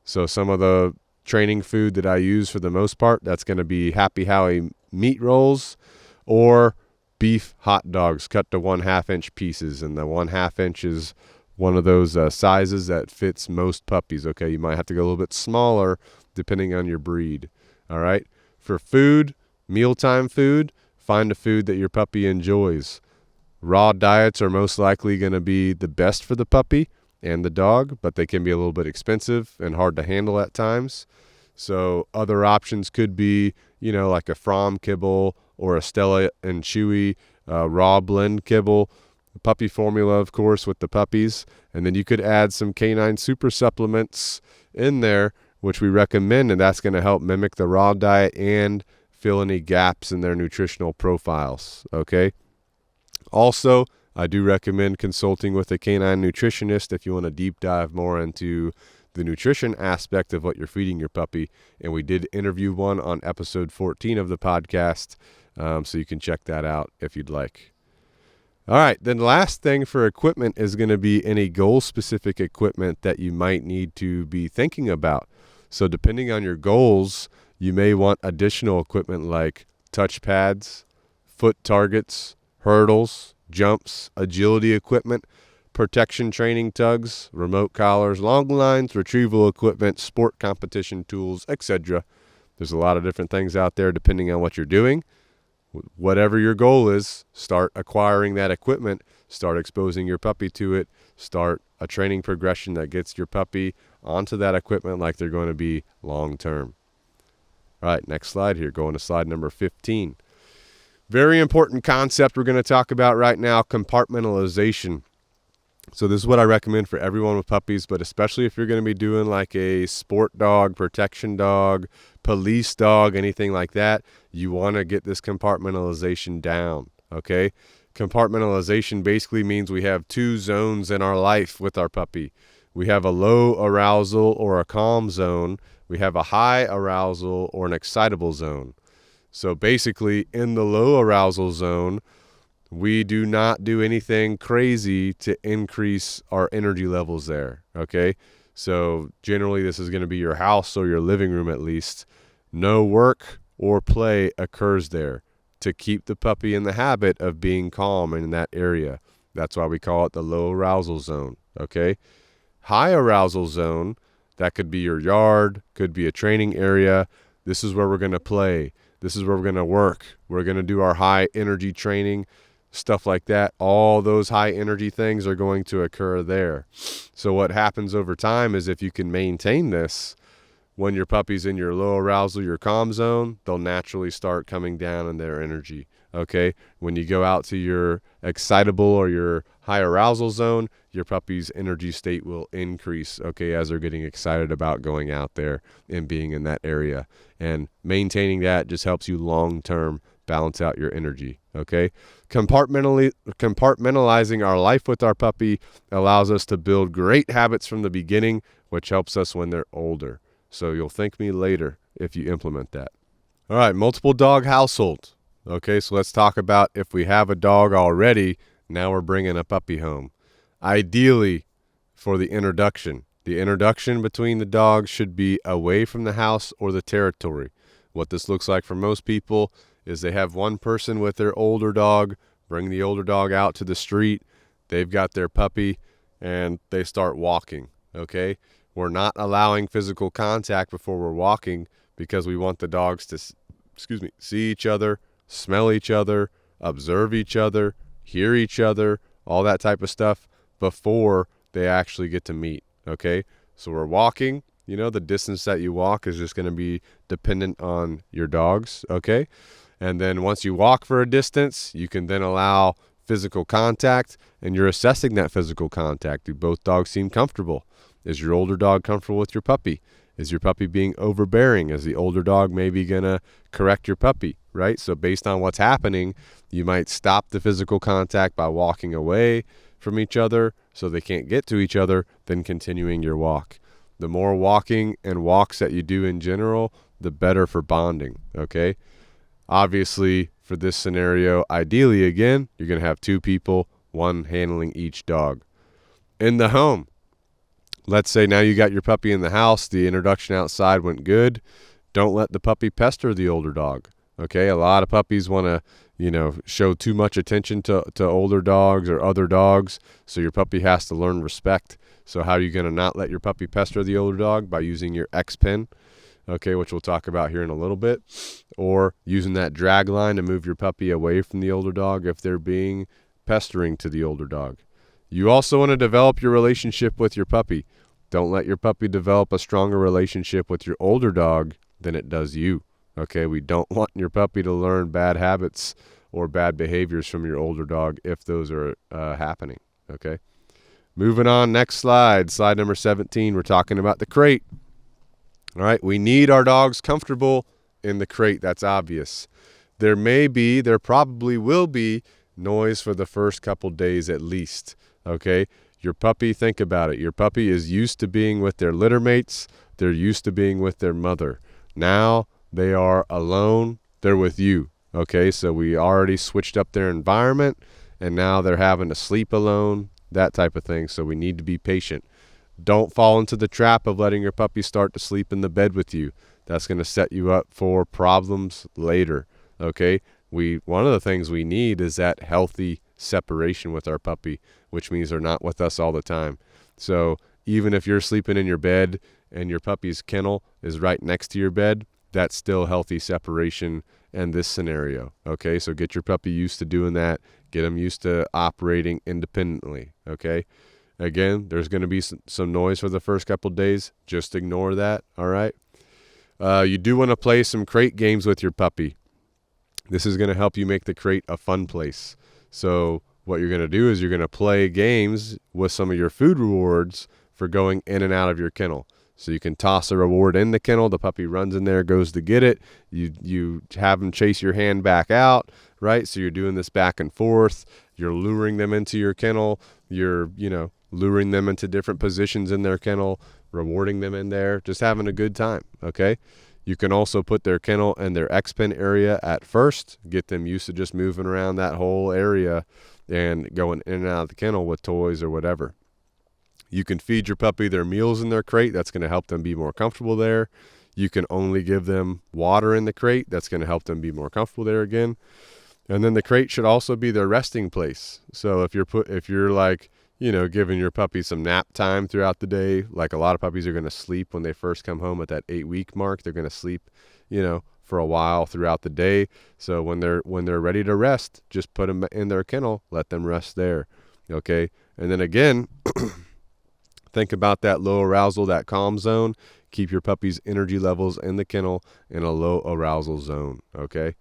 [SPEAKER 1] So some of the training food that I use for the most part, that's going to be Happy Howie meat rolls or beef hot dogs cut to 1/2 inch pieces. And the 1/2 inch is one of those sizes that fits most puppies. Okay, you might have to go a little bit smaller depending on your breed. All right. For food, mealtime food, find a food that your puppy enjoys. Raw diets are most likely going to be the best for the puppy and the dog, but they can be a little bit expensive and hard to handle at times. So other options could be, like a Fromm kibble or a Stella and Chewy raw blend kibble. Puppy formula, of course, with the puppies. And then you could add some Canine super supplements in there, which we recommend, and that's going to help mimic the raw diet and fill any gaps in their nutritional profiles, okay? Also, I do recommend consulting with a canine nutritionist if you want to deep dive more into the nutrition aspect of what you're feeding your puppy. And we did interview one on episode 14 of the podcast, so you can check that out if you'd like. All right, then the last thing for equipment is going to be any goal-specific equipment that you might need to be thinking about. So depending on your goals, you may want additional equipment like touch pads, foot targets, hurdles, jumps, agility equipment, protection training tugs, remote collars, long lines, retrieval equipment, sport competition tools, etc. There's a lot of different things out there depending on what you're doing. Whatever your goal is, start acquiring that equipment, start exposing your puppy to it, start a training progression that gets your puppy onto that equipment like they're going to be long term. All right, next slide here, going to slide number 15. Very important concept we're going to talk about right now, compartmentalization. So this is what I recommend for everyone with puppies, but especially if you're going to be doing like a sport dog, protection dog, police dog, anything like that, you want to get this compartmentalization down, okay? Compartmentalization basically means we have two zones in our life with our puppy. We have a low arousal or a calm zone. We have a high arousal or an excitable zone. So basically, in the low arousal zone, we do not do anything crazy to increase our energy levels there, okay? So generally, this is going to be your house or your living room at least. No work or play occurs there to keep the puppy in the habit of being calm in that area. That's why we call it the low arousal zone, okay? High arousal zone, that could be your yard, could be a training area. This is where we're going to play. This is where we're going to work. We're going to do our high energy training, stuff like that. All those high energy things are going to occur there. So what happens over time is if you can maintain this, when your puppy's in your low arousal, your calm zone, they'll naturally start coming down in their energy, okay? When you go out to your excitable or your high arousal zone, your puppy's energy state will increase, okay, as they're getting excited about going out there and being in that area. And maintaining that just helps you long-term balance out your energy, okay? Compartmentalizing our life with our puppy allows us to build great habits from the beginning, which helps us when they're older. So you'll thank me later if you implement that. All right, multiple dog household. Okay, so let's talk about if we have a dog already, now we're bringing a puppy home. Ideally, for the introduction between the dogs should be away from the house or the territory. What this looks like for most people is they have one person with their older dog, bring the older dog out to the street, they've got their puppy, and they start walking, okay? We're not allowing physical contact before we're walking because we want the dogs to, see each other, smell each other, observe each other, hear each other, all that type of stuff before they actually get to meet, okay? So we're walking, the distance that you walk is just going to be dependent on your dogs, okay? And then once you walk for a distance, you can then allow physical contact, and you're assessing that physical contact. Do both dogs seem comfortable? Is your older dog comfortable with your puppy? Is your puppy being overbearing? Is the older dog maybe going to correct your puppy, right? So based on what's happening, you might stop the physical contact by walking away from each other so they can't get to each other, then continuing your walk. The more walking and walks that you do in general, the better for bonding, okay? Obviously, for this scenario, ideally, again, you're going to have 2 people, one handling each dog. In the home, let's say now you got your puppy in the house, the introduction outside went good. Don't let the puppy pester the older dog, okay? A lot of puppies want to, show too much attention to older dogs or other dogs, so your puppy has to learn respect. So how are you going to not let your puppy pester the older dog? By using your X pin, okay, which we'll talk about here in a little bit, or using that drag line to move your puppy away from the older dog if they're being pestering to the older dog. You also want to develop your relationship with your puppy. Don't let your puppy develop a stronger relationship with your older dog than it does you. Okay, we don't want your puppy to learn bad habits or bad behaviors from your older dog if those are happening. Okay, moving on, next slide number 17. We're talking about the crate. All right, we need our dogs comfortable in the crate. That's obvious. There probably will be noise for the first couple days at least. Okay, your puppy, think about it. Your puppy is used to being with their litter mates. They're used to being with their mother. Now they are alone. They're with you. Okay, so we already switched up their environment, and now they're having to sleep alone, that type of thing. So we need to be patient. Don't fall into the trap of letting your puppy start to sleep in the bed with you. That's going to set you up for problems later. Okay, one of the things we need is that healthy separation with our puppy, which means they're not with us all the time. So even if you're sleeping in your bed and your puppy's kennel is right next to your bed, that's still healthy separation in this scenario. Okay, so get your puppy used to doing that. Get them used to operating independently. Okay, again, there's going to be some noise for the first couple of days. Just ignore that. All right. You do want to play some crate games with your puppy. This is going to help you make the crate a fun place. So what you're going to do is you're going to play games with some of your food rewards for going in and out of your kennel. So you can toss a reward in the kennel. The puppy runs in there, goes to get it. You have them chase your hand back out, right? So you're doing this back and forth. You're luring them into your kennel. You're, luring them into different positions in their kennel, rewarding them in there, just having a good time, okay? You can also put their kennel in their X-Pen area at first, get them used to just moving around that whole area and going in and out of the kennel with toys or whatever. You can feed your puppy their meals in their crate. That's going to help them be more comfortable there. You can only give them water in the crate. That's going to help them be more comfortable there again. And then the crate should also be their resting place. So if you're like, giving your puppy some nap time throughout the day, like a lot of puppies are going to sleep when they first come home at that 8-week mark. They're going to sleep, for a while throughout the day. So when they're ready to rest, just put them in their kennel, let them rest there. Okay. And then again, think about that low arousal, that calm zone. Keep your puppy's energy levels in the kennel in a low arousal zone. Okay.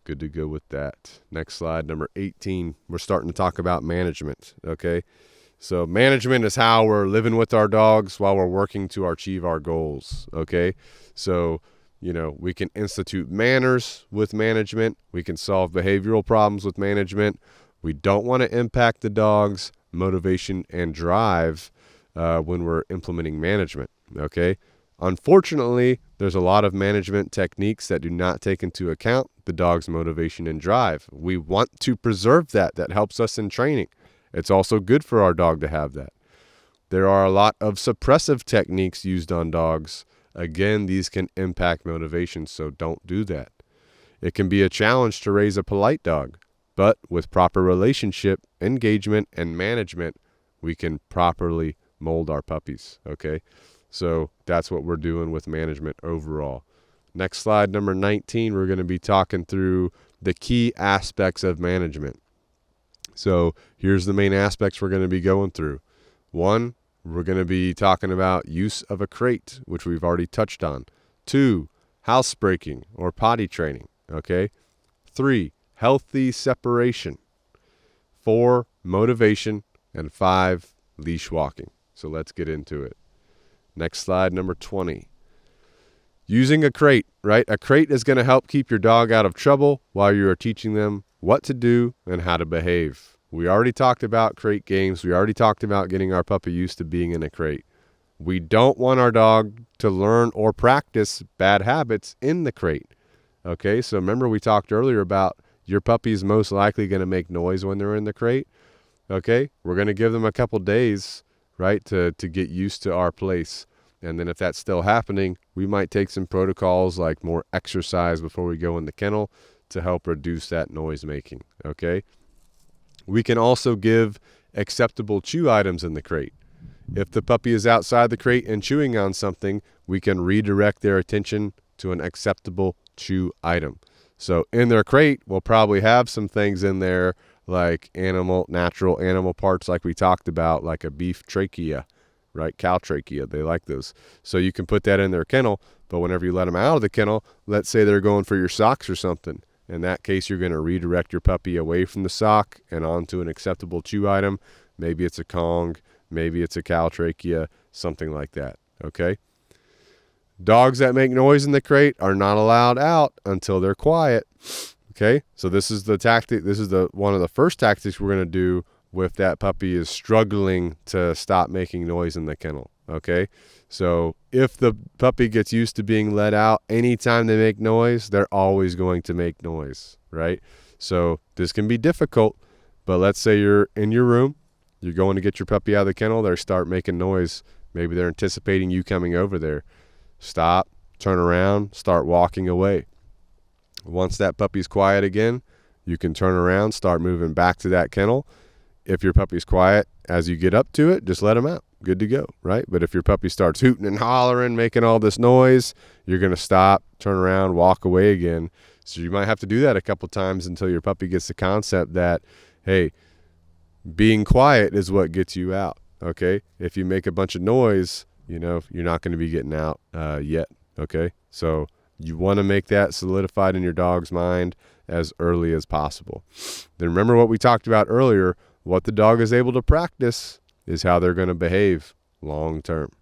[SPEAKER 1] Good to go with that. Next slide, number 18. We're starting to talk about management. Okay. So management is how we're living with our dogs while we're working to achieve our goals. Okay. So, we can institute manners with management. We can solve behavioral problems with management. We don't want to impact the dog's motivation and drive when we're implementing management. Okay. Unfortunately, there's a lot of management techniques that do not take into account the dog's motivation and drive. We want to preserve that. That helps us in training. It's also good for our dog to have that. There are a lot of suppressive techniques used on dogs. Again, these can impact motivation, so don't do that. It can be a challenge to raise a polite dog, but with proper relationship, engagement, and management, we can properly mold our puppies, okay? So that's what we're doing with management overall. Next slide, number 19, we're going to be talking through the key aspects of management. So here's the main aspects we're going to be going through. 1, we're going to be talking about use of a crate, which we've already touched on. 2, housebreaking or potty training, okay? 3, healthy separation. 4, motivation. And 5, leash walking. So let's get into it. Next slide, number 20. Using a crate, right? A crate is going to help keep your dog out of trouble while you are teaching them what to do and how to behave. We already talked about crate games. We already talked about getting our puppy used to being in a crate. We don't want our dog to learn or practice bad habits in the crate. Okay, so remember we talked earlier about your puppy's most likely going to make noise when they're in the crate. Okay, we're going to give them a couple days, right, to get used to our place. And then if that's still happening, we might take some protocols like more exercise before we go in the kennel to help reduce that noise making, okay? We can also give acceptable chew items in the crate. If the puppy is outside the crate and chewing on something, we can redirect their attention to an acceptable chew item. So in their crate, we'll probably have some things in there like natural animal parts like we talked about, like a beef trachea, right? Cow trachea, they like those. So you can put that in their kennel, but whenever you let them out of the kennel, let's say they're going for your socks or something. In that case, you're going to redirect your puppy away from the sock and onto an acceptable chew item. Maybe it's a Kong, maybe it's a cow trachea, something like that, okay? Dogs that make noise in the crate are not allowed out until they're quiet, okay? So this is the tactic. This is one of the first tactics we're going to do if that puppy is struggling to stop making noise in the kennel, okay? So if the puppy gets used to being let out, anytime they make noise, they're always going to make noise, right? So this can be difficult, but let's say you're in your room, you're going to get your puppy out of the kennel, they start making noise. Maybe they're anticipating you coming over there. Stop, turn around, start walking away. Once that puppy's quiet again, you can turn around, start moving back to that kennel. If your puppy's quiet, as you get up to it, just let them out. Good to go, right? But if your puppy starts hooting and hollering, making all this noise, you're going to stop, turn around, walk away again. So you might have to do that a couple times until your puppy gets the concept that, hey, being quiet is what gets you out, okay? If you make a bunch of noise, you're not going to be getting out yet, okay? So you want to make that solidified in your dog's mind as early as possible. Then remember what we talked about earlier. What the dog is able to practice is how they're going to behave long term,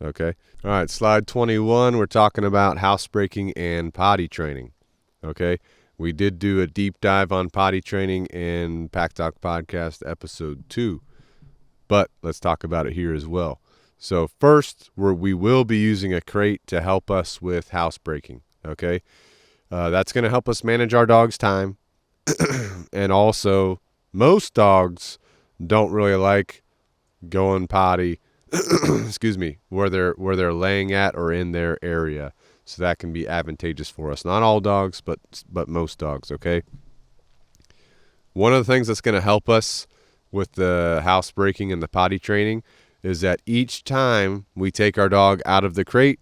[SPEAKER 1] okay? All right, slide 21, we're talking about housebreaking and potty training, okay? We did do a deep dive on potty training in Pack Talk Podcast episode 2, but let's talk about it here as well. So first, we will be using a crate to help us with housebreaking, okay? That's going to help us manage our dog's time, and also most dogs don't really like going potty, excuse me, where they're laying at or in their area. So that can be advantageous for us. Not all dogs, but most dogs, okay? One of the things that's going to help us with the housebreaking and the potty training is that each time we take our dog out of the crate,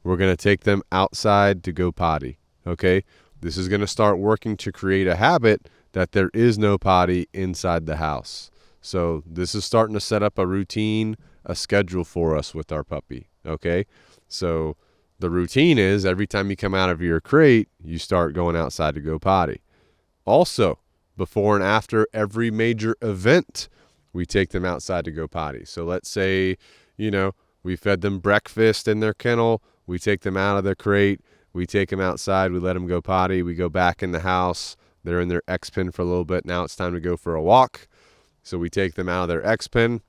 [SPEAKER 1] we're going to take them outside to go potty, okay? This is going to start working to create a habit that there is no potty inside the house. So this is starting to set up a routine, a schedule for us with our puppy, okay? So the routine is every time you come out of your crate, you start going outside to go potty. Also, before and after every major event, we take them outside to go potty. So let's say, we fed them breakfast in their kennel. We take them out of their crate. We take them outside. We let them go potty. We go back in the house. They're in their X-pen for a little bit. Now it's time to go for a walk. So we take them out of their X-pen,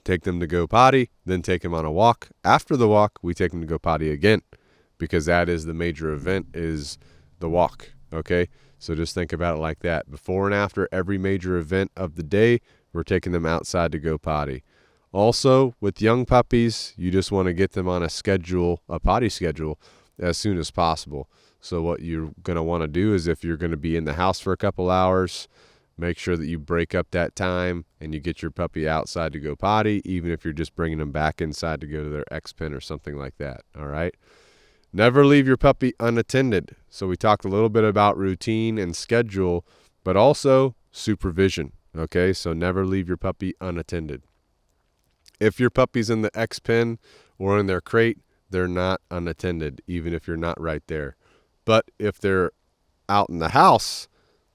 [SPEAKER 1] take them to go potty, then take them on a walk. After the walk, we take them to go potty again because that is the major event, is the walk, okay? So just think about it like that. Before and after every major event of the day, we're taking them outside to go potty. Also, with young puppies, you just want to get them on a potty schedule as soon as possible. So what you're going to want to do is if you're going to be in the house for a couple hours, make sure that you break up that time and you get your puppy outside to go potty, even if you're just bringing them back inside to go to their X-pen or something like that, all right? Never leave your puppy unattended. So we talked a little bit about routine and schedule, but also supervision, okay? So never leave your puppy unattended. If your puppy's in the X-pen or in their crate, they're not unattended, even if you're not right there. But if they're out in the house,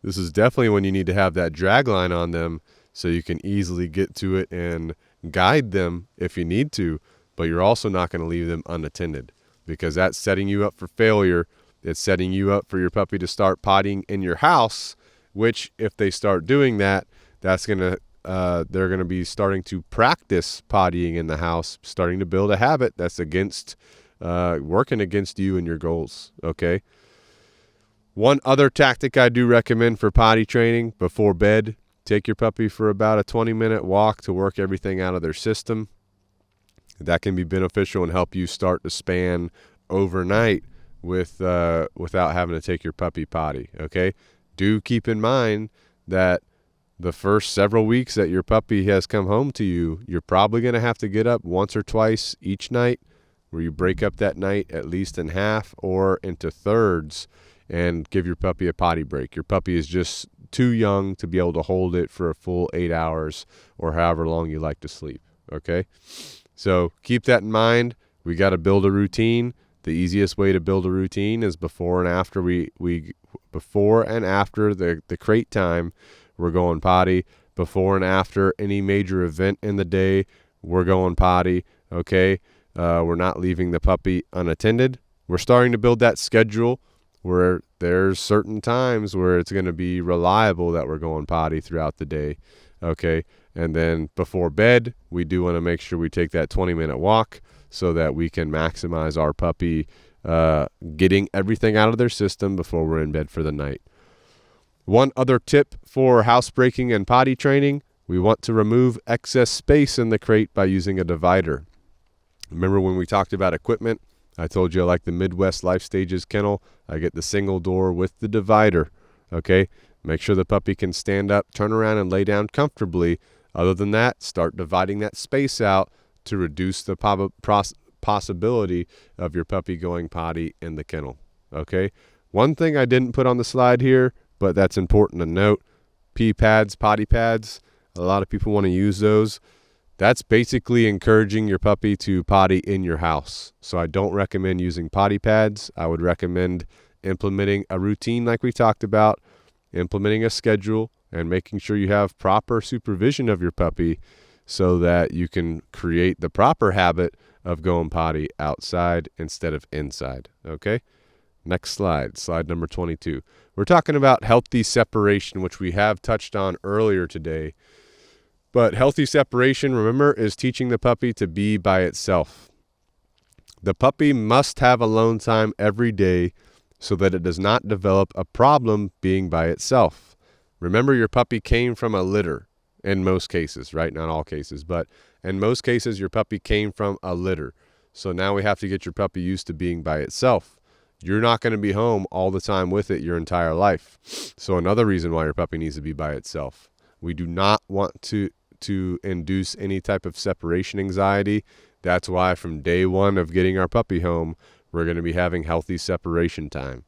[SPEAKER 1] this is definitely when you need to have that drag line on them so you can easily get to it and guide them if you need to, but you're also not going to leave them unattended, because that's setting you up for failure. It's setting you up for your puppy to start pottying in your house, which if they start doing that, that's going to they're going to be starting to practice pottying in the house, starting to build a habit that's against working against you and your goals. Okay. One other tactic I do recommend for potty training: before bed, take your puppy for about a 20-minute walk to work everything out of their system. That can be beneficial and help you start to span overnight without having to take your puppy potty. Okay. Do keep in mind that the first several weeks that your puppy has come home to you, you're probably going to have to get up once or twice each night, where you break up that night at least in half or into thirds and give your puppy a potty break. Your puppy is just too young to be able to hold it for a full 8 hours or however long you like to sleep. Okay? So keep that in mind. We got to build a routine. The easiest way to build a routine is before and after before and after the crate time, we're going potty. Before and after any major event in the day, we're going potty. Okay? We're not leaving the puppy unattended. We're starting to build that schedule where there's certain times where it's going to be reliable that we're going potty throughout the day. Okay? And then before bed, we do want to make sure we take that 20-minute walk so that we can maximize our puppy getting everything out of their system before we're in bed for the night. One other tip for housebreaking and potty training: we want to remove excess space in the crate by using a divider. Remember when we talked about equipment? I told you I like the Midwest Life Stages kennel. I get the single door with the divider. Okay? Make sure the puppy can stand up, turn around, and lay down comfortably. Other than that, start dividing that space out to reduce the possibility of your puppy going potty in the kennel. Okay? One thing I didn't put on the slide here, but that's important to note: pee pads, potty pads. A lot of people want to use those. That's basically encouraging your puppy to potty in your house. So I don't recommend using potty pads. I would recommend implementing a routine like we talked about, implementing a schedule, and making sure you have proper supervision of your puppy so that you can create the proper habit of going potty outside instead of inside. Okay? Next slide, slide number 22. We're talking about healthy separation, which we have touched on earlier today. But healthy separation, remember, is teaching the puppy to be by itself. The puppy must have alone time every day so that it does not develop a problem being by itself. Remember, your puppy came from a litter in most cases, right? Not all cases, but in most cases, your puppy came from a litter. So now we have to get your puppy used to being by itself. You're not going to be home all the time with it your entire life. So another reason why your puppy needs to be by itself. We do not want to induce any type of separation anxiety. That's why from day one of getting our puppy home, we're going to be having healthy separation time.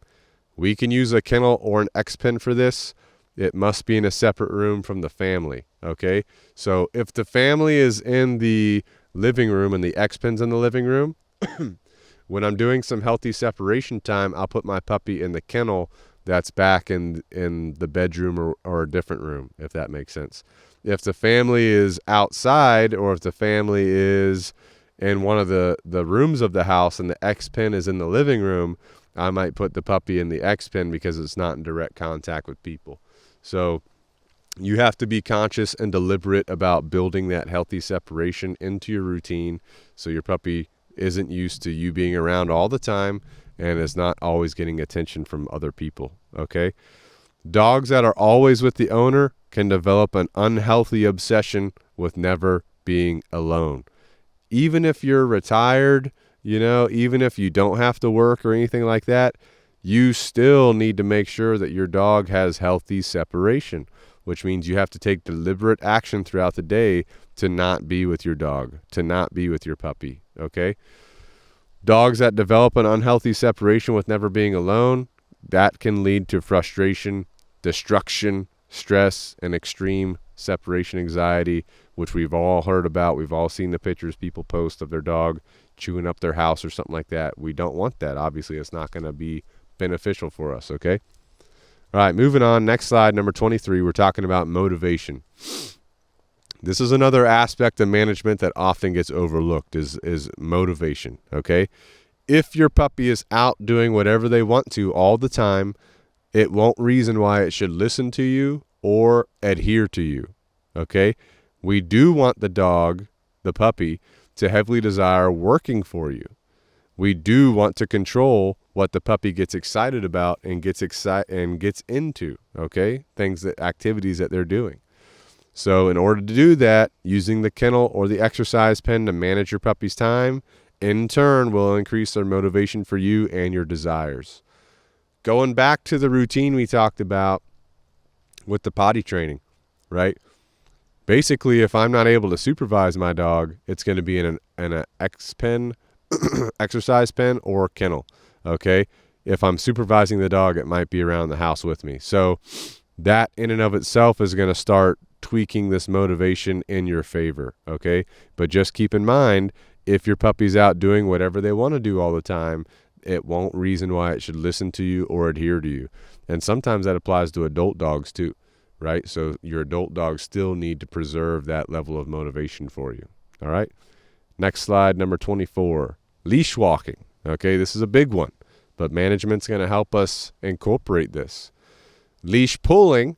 [SPEAKER 1] We can use a kennel or an X-pen for this. It must be in a separate room from the family. Okay? So if the family is in the living room and the X-pen's in the living room, when I'm doing some healthy separation time, I'll put my puppy in the kennel that's back in the bedroom or a different room, if that makes sense. If the family is outside, or if the family is in one of the rooms of the house and the X-pen is in the living room, I might put the puppy in the X-pen because it's not in direct contact with people. So you have to be conscious and deliberate about building that healthy separation into your routine so your puppy isn't used to you being around all the time and is not always getting attention from other people. Okay? Dogs that are always with the owner can develop an unhealthy obsession with never being alone. Even if you're retired, even if you don't have to work or anything like that, you still need to make sure that your dog has healthy separation, which means you have to take deliberate action throughout the day to not be with your dog, to not be with your puppy. Okay? Dogs that develop an unhealthy separation with never being alone, that can lead to frustration, destruction, stress, and extreme separation anxiety, which we've all heard about. We've all seen the pictures people post of their dog chewing up their house or something like that. We don't want that. Obviously, it's not going to be beneficial for us, okay? All right, moving on. Next slide, number 23. We're talking about motivation. This is another aspect of management that often gets overlooked is motivation, okay? If your puppy is out doing whatever they want to all the time, it won't reason why it should listen to you or adhere to you, okay? We do want the puppy, to heavily desire working for you. We do want to control what the puppy gets excited about and gets into, okay? Activities that they're doing. So in order to do that, using the kennel or the exercise pen to manage your puppy's time, in turn, will increase their motivation for you and your desires. Going back to the routine we talked about with the potty training, right? Basically, if I'm not able to supervise my dog, it's going to be in an X pen, exercise pen, or kennel, okay? If I'm supervising the dog, it might be around the house with me. So that in and of itself is going to start tweaking this motivation in your favor, okay? But just keep in mind, if your puppy's out doing whatever they want to do all the time, it won't reason why it should listen to you or adhere to you. And sometimes that applies to adult dogs too, right? So your adult dogs still need to preserve that level of motivation for you, all right? Next slide, number 24, leash walking. Okay, this is a big one, but management's going to help us incorporate this. Leash pulling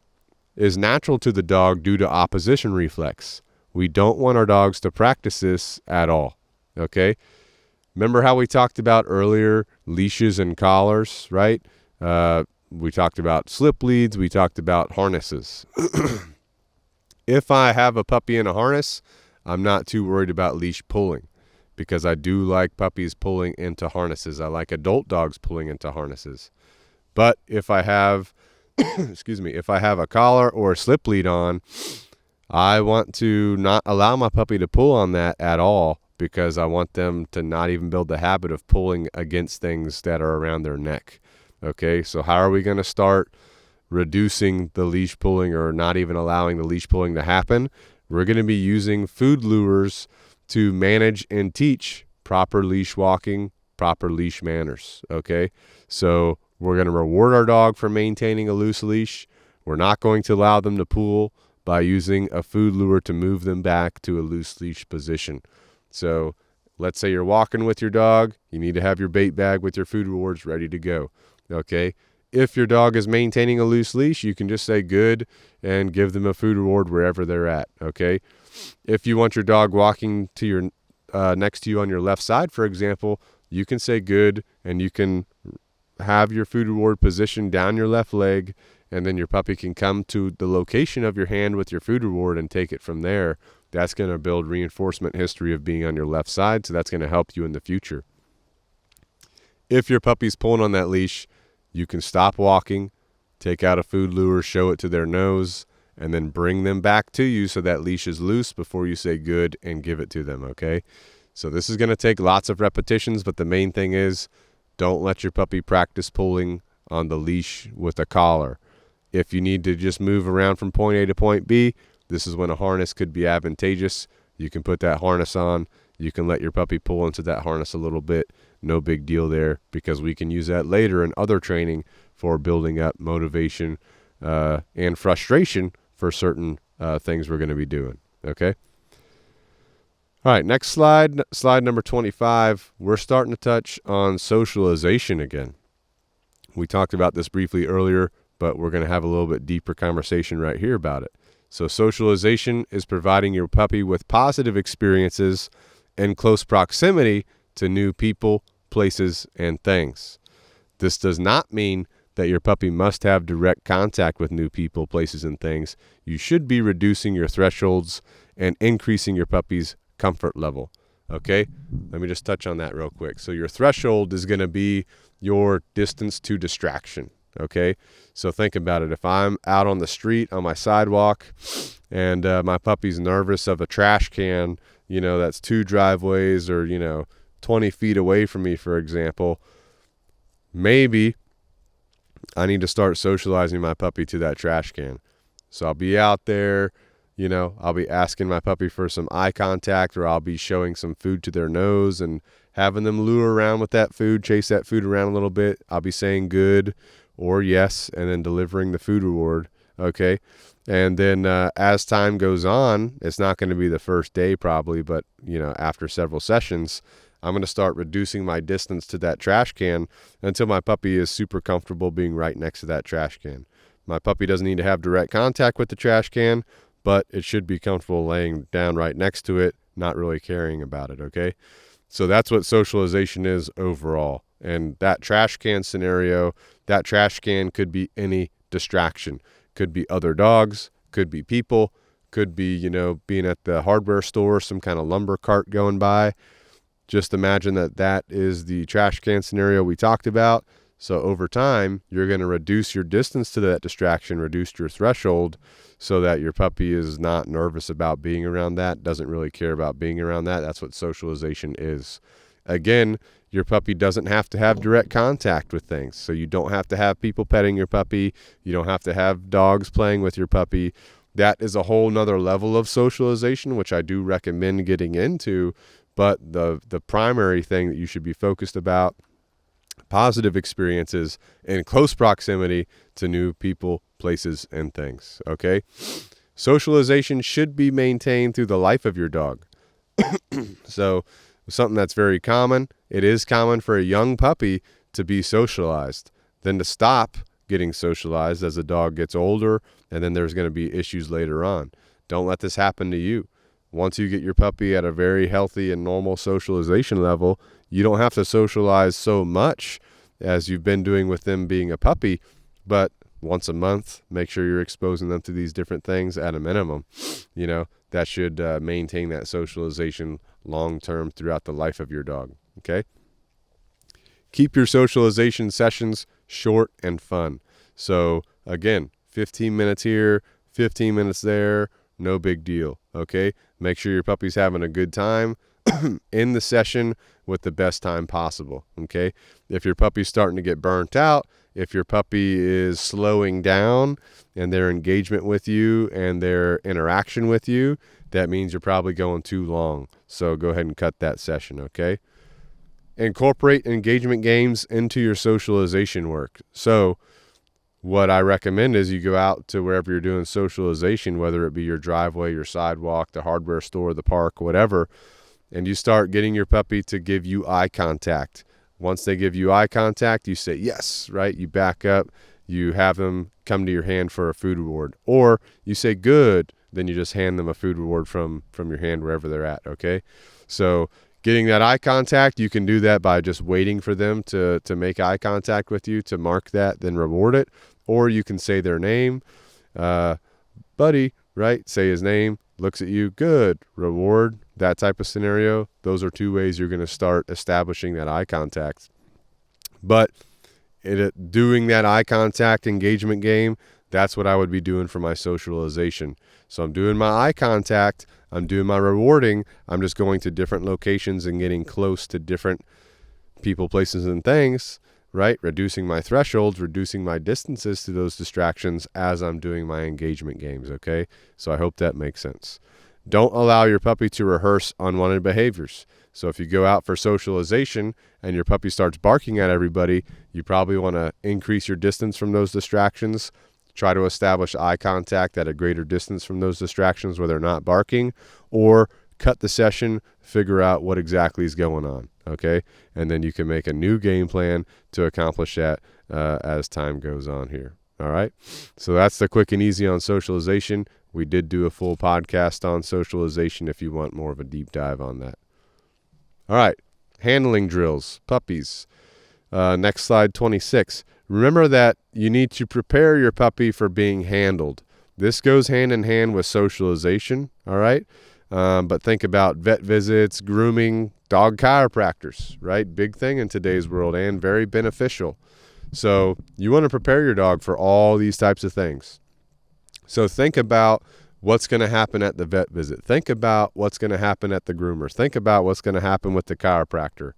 [SPEAKER 1] is natural to the dog due to opposition reflex. We don't want our dogs to practice this at all, okay? Remember how we talked about earlier leashes and collars, right? We talked about slip leads. We talked about harnesses. If I have a puppy in a harness, I'm not too worried about leash pulling because I do like puppies pulling into harnesses. I like adult dogs pulling into harnesses. But if I have if I have a collar or a slip lead on, I want to not allow my puppy to pull on that at all because I want them to not even build the habit of pulling against things that are around their neck. Okay, so how are we going to start reducing the leash pulling or not even allowing the leash pulling to happen? We're going to be using food lures to manage and teach proper leash walking, proper leash manners. Okay, so we're going to reward our dog for maintaining a loose leash. We're not going to allow them to pull by using a food lure to move them back to a loose leash position. So let's say you're walking with your dog. You need to have your bait bag with your food rewards ready to go. Okay. If your dog is maintaining a loose leash, you can just say good and give them a food reward wherever they're at. Okay. If you want your dog walking to your next to you on your left side, for example, you can say good and you can have your food reward positioned down your left leg, and then your puppy can come to the location of your hand with your food reward and take it from there. That's going to build reinforcement history of being on your left side, so that's going to help you in the future. If your puppy's pulling on that leash, you can stop walking, take out a food lure, show it to their nose, and then bring them back to you so that leash is loose before you say good and give it to them, okay? So this is going to take lots of repetitions, but the main thing is don't let your puppy practice pulling on the leash with a collar. If you need to just move around from point A to point B, this is when a harness could be advantageous. You can put that harness on. You can let your puppy pull into that harness a little bit. No big deal there because we can use that later in other training for building up motivation and frustration for certain things we're going to be doing. Okay? All right, next slide, slide number 25. We're starting to touch on socialization again. We talked about this briefly earlier, but we're going to have a little bit deeper conversation right here about it. So socialization is providing your puppy with positive experiences in close proximity to new people, places, and things. This does not mean that your puppy must have direct contact with new people, places, and things. You should be reducing your thresholds and increasing your puppy's comfort level. Okay, let me just touch on that real quick. So your threshold is going to be your distance to distraction. Okay, so think about it. If I'm out on the street on my sidewalk and my puppy's nervous of a trash can, that's 2 driveways or 20 feet away from me, for example, maybe I need to start socializing my puppy to that trash can. So I'll be out there, I'll be asking my puppy for some eye contact, or I'll be showing some food to their nose and having them lure around with that food, chase that food around a little bit. I'll be saying good or yes, and then delivering the food reward Okay. And then as time goes on, it's not going to be the first day probably, but after several sessions, I'm going to start reducing my distance to that trash can until my puppy is super comfortable being right next to that trash can. My puppy doesn't need to have direct contact with the trash can, but it should be comfortable laying down right next to it, not really caring about it, okay? So that's what socialization is overall. And that trash can scenario, that trash can could be any distraction. Could be other dogs, could be people, could be, being at the hardware store, some kind of lumber cart going by. Just imagine that is the trash can scenario we talked about. So over time, you're going to reduce your distance to that distraction, reduce your threshold so that your puppy is not nervous about being around that, doesn't really care about being around that. That's what socialization is. Again, your puppy doesn't have to have direct contact with things. So you don't have to have people petting your puppy. You don't have to have dogs playing with your puppy. That is a whole nother level of socialization, which I do recommend getting into. But the primary thing that you should be focused about, positive experiences in close proximity to new people, places, and things, okay? Socialization should be maintained through the life of your dog. So something that's very common, it is common for a young puppy to be socialized, then to stop getting socialized as the dog gets older, and then there's going to be issues later on. Don't let this happen to you. Once you get your puppy at a very healthy and normal socialization level, you don't have to socialize so much as you've been doing with them being a puppy, but once a month, make sure you're exposing them to these different things at a minimum. That should maintain that socialization long-term throughout the life of your dog, okay? Keep your socialization sessions short and fun. So again, 15 minutes here, 15 minutes there, no big deal, okay? Make sure your puppy's having a good time in the session with the best time possible, okay? If your puppy's starting to get burnt out, if your puppy is slowing down and their engagement with you and their interaction with you, that means you're probably going too long. So go ahead and cut that session, okay? Incorporate engagement games into your socialization work. So what I recommend is you go out to wherever you're doing socialization, whether it be your driveway, your sidewalk, the hardware store, the park, whatever, and you start getting your puppy to give you eye contact. Once they give you eye contact, you say yes, right? You back up, you have them come to your hand for a food reward. Or you say good, then you just hand them a food reward from your hand wherever they're at, okay? So getting that eye contact, you can do that by just waiting for them to make eye contact with you, to mark that, then reward it. Or you can say their name, buddy, right? Say his name, looks at you, good, reward, that type of scenario. Those are two ways you're going to start establishing that eye contact. But doing that eye contact engagement game, that's what I would be doing for my socialization. So I'm doing my eye contact, I'm doing my rewarding, I'm just going to different locations and getting close to different people, places, and things, right? Reducing my thresholds, reducing my distances to those distractions as I'm doing my engagement games, okay? So I hope that makes sense. Don't allow your puppy to rehearse unwanted behaviors. So if you go out for socialization and your puppy starts barking at everybody, you probably want to increase your distance from those distractions. Try to establish eye contact at a greater distance from those distractions where they're not barking, or cut the session, figure out what exactly is going on, okay? And then you can make a new game plan to accomplish that as time goes on here, all right? So that's the quick and easy on socialization. We did do a full podcast on socialization if you want more of a deep dive on that. All right, handling drills, puppies. Next slide, 26. Remember that you need to prepare your puppy for being handled. This goes hand in hand with socialization, all right? But think about vet visits, grooming, dog chiropractors, right? Big thing in today's world and very beneficial. So you want to prepare your dog for all these types of things. So think about what's going to happen at the vet visit. Think about what's going to happen at the groomer. Think about what's going to happen with the chiropractor,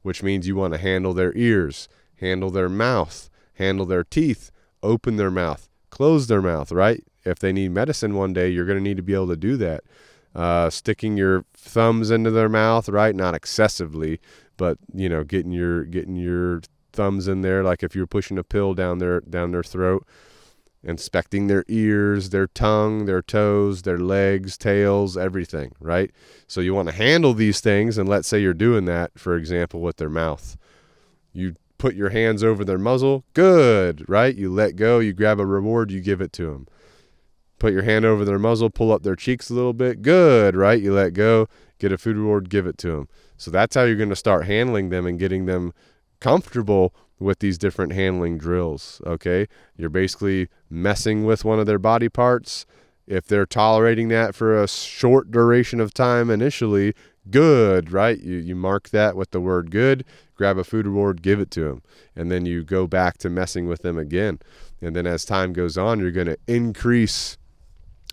[SPEAKER 1] which means you want to handle their ears, handle their mouth, handle their teeth, open their mouth, close their mouth, right? If they need medicine one day, you're going to need to be able to do that. Sticking your thumbs into their mouth, right? Not excessively, but getting your thumbs in there, like if you're pushing a pill down their throat. inspecting their ears, their tongue, their toes, their legs, tails, everything, right? So you want to handle these things, and let's say you're doing that, for example, with their mouth. You put your hands over their muzzle, good, right? You let go, you grab a reward, you give it to them. Put your hand over their muzzle, pull up their cheeks a little bit, good, right? You let go, get a food reward, give it to them. So that's how you're going to start handling them and getting them comfortable with these different handling drills, okay? You're basically messing with one of their body parts. If they're tolerating that for a short duration of time initially, good, right? You mark that with the word good, grab a food reward, give it to them, and then you go back to messing with them again. And then as time goes on, you're going to increase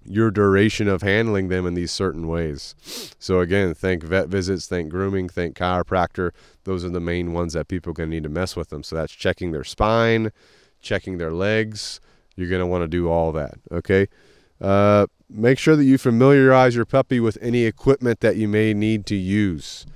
[SPEAKER 1] your duration of handling them in these certain ways. So again, think vet visits, think grooming, think chiropractor. Those are the main ones that people are going to need to mess with them. So that's checking their spine, checking their legs. You're going to want to do all that, okay? Make sure that you familiarize your puppy with any equipment that you may need to use,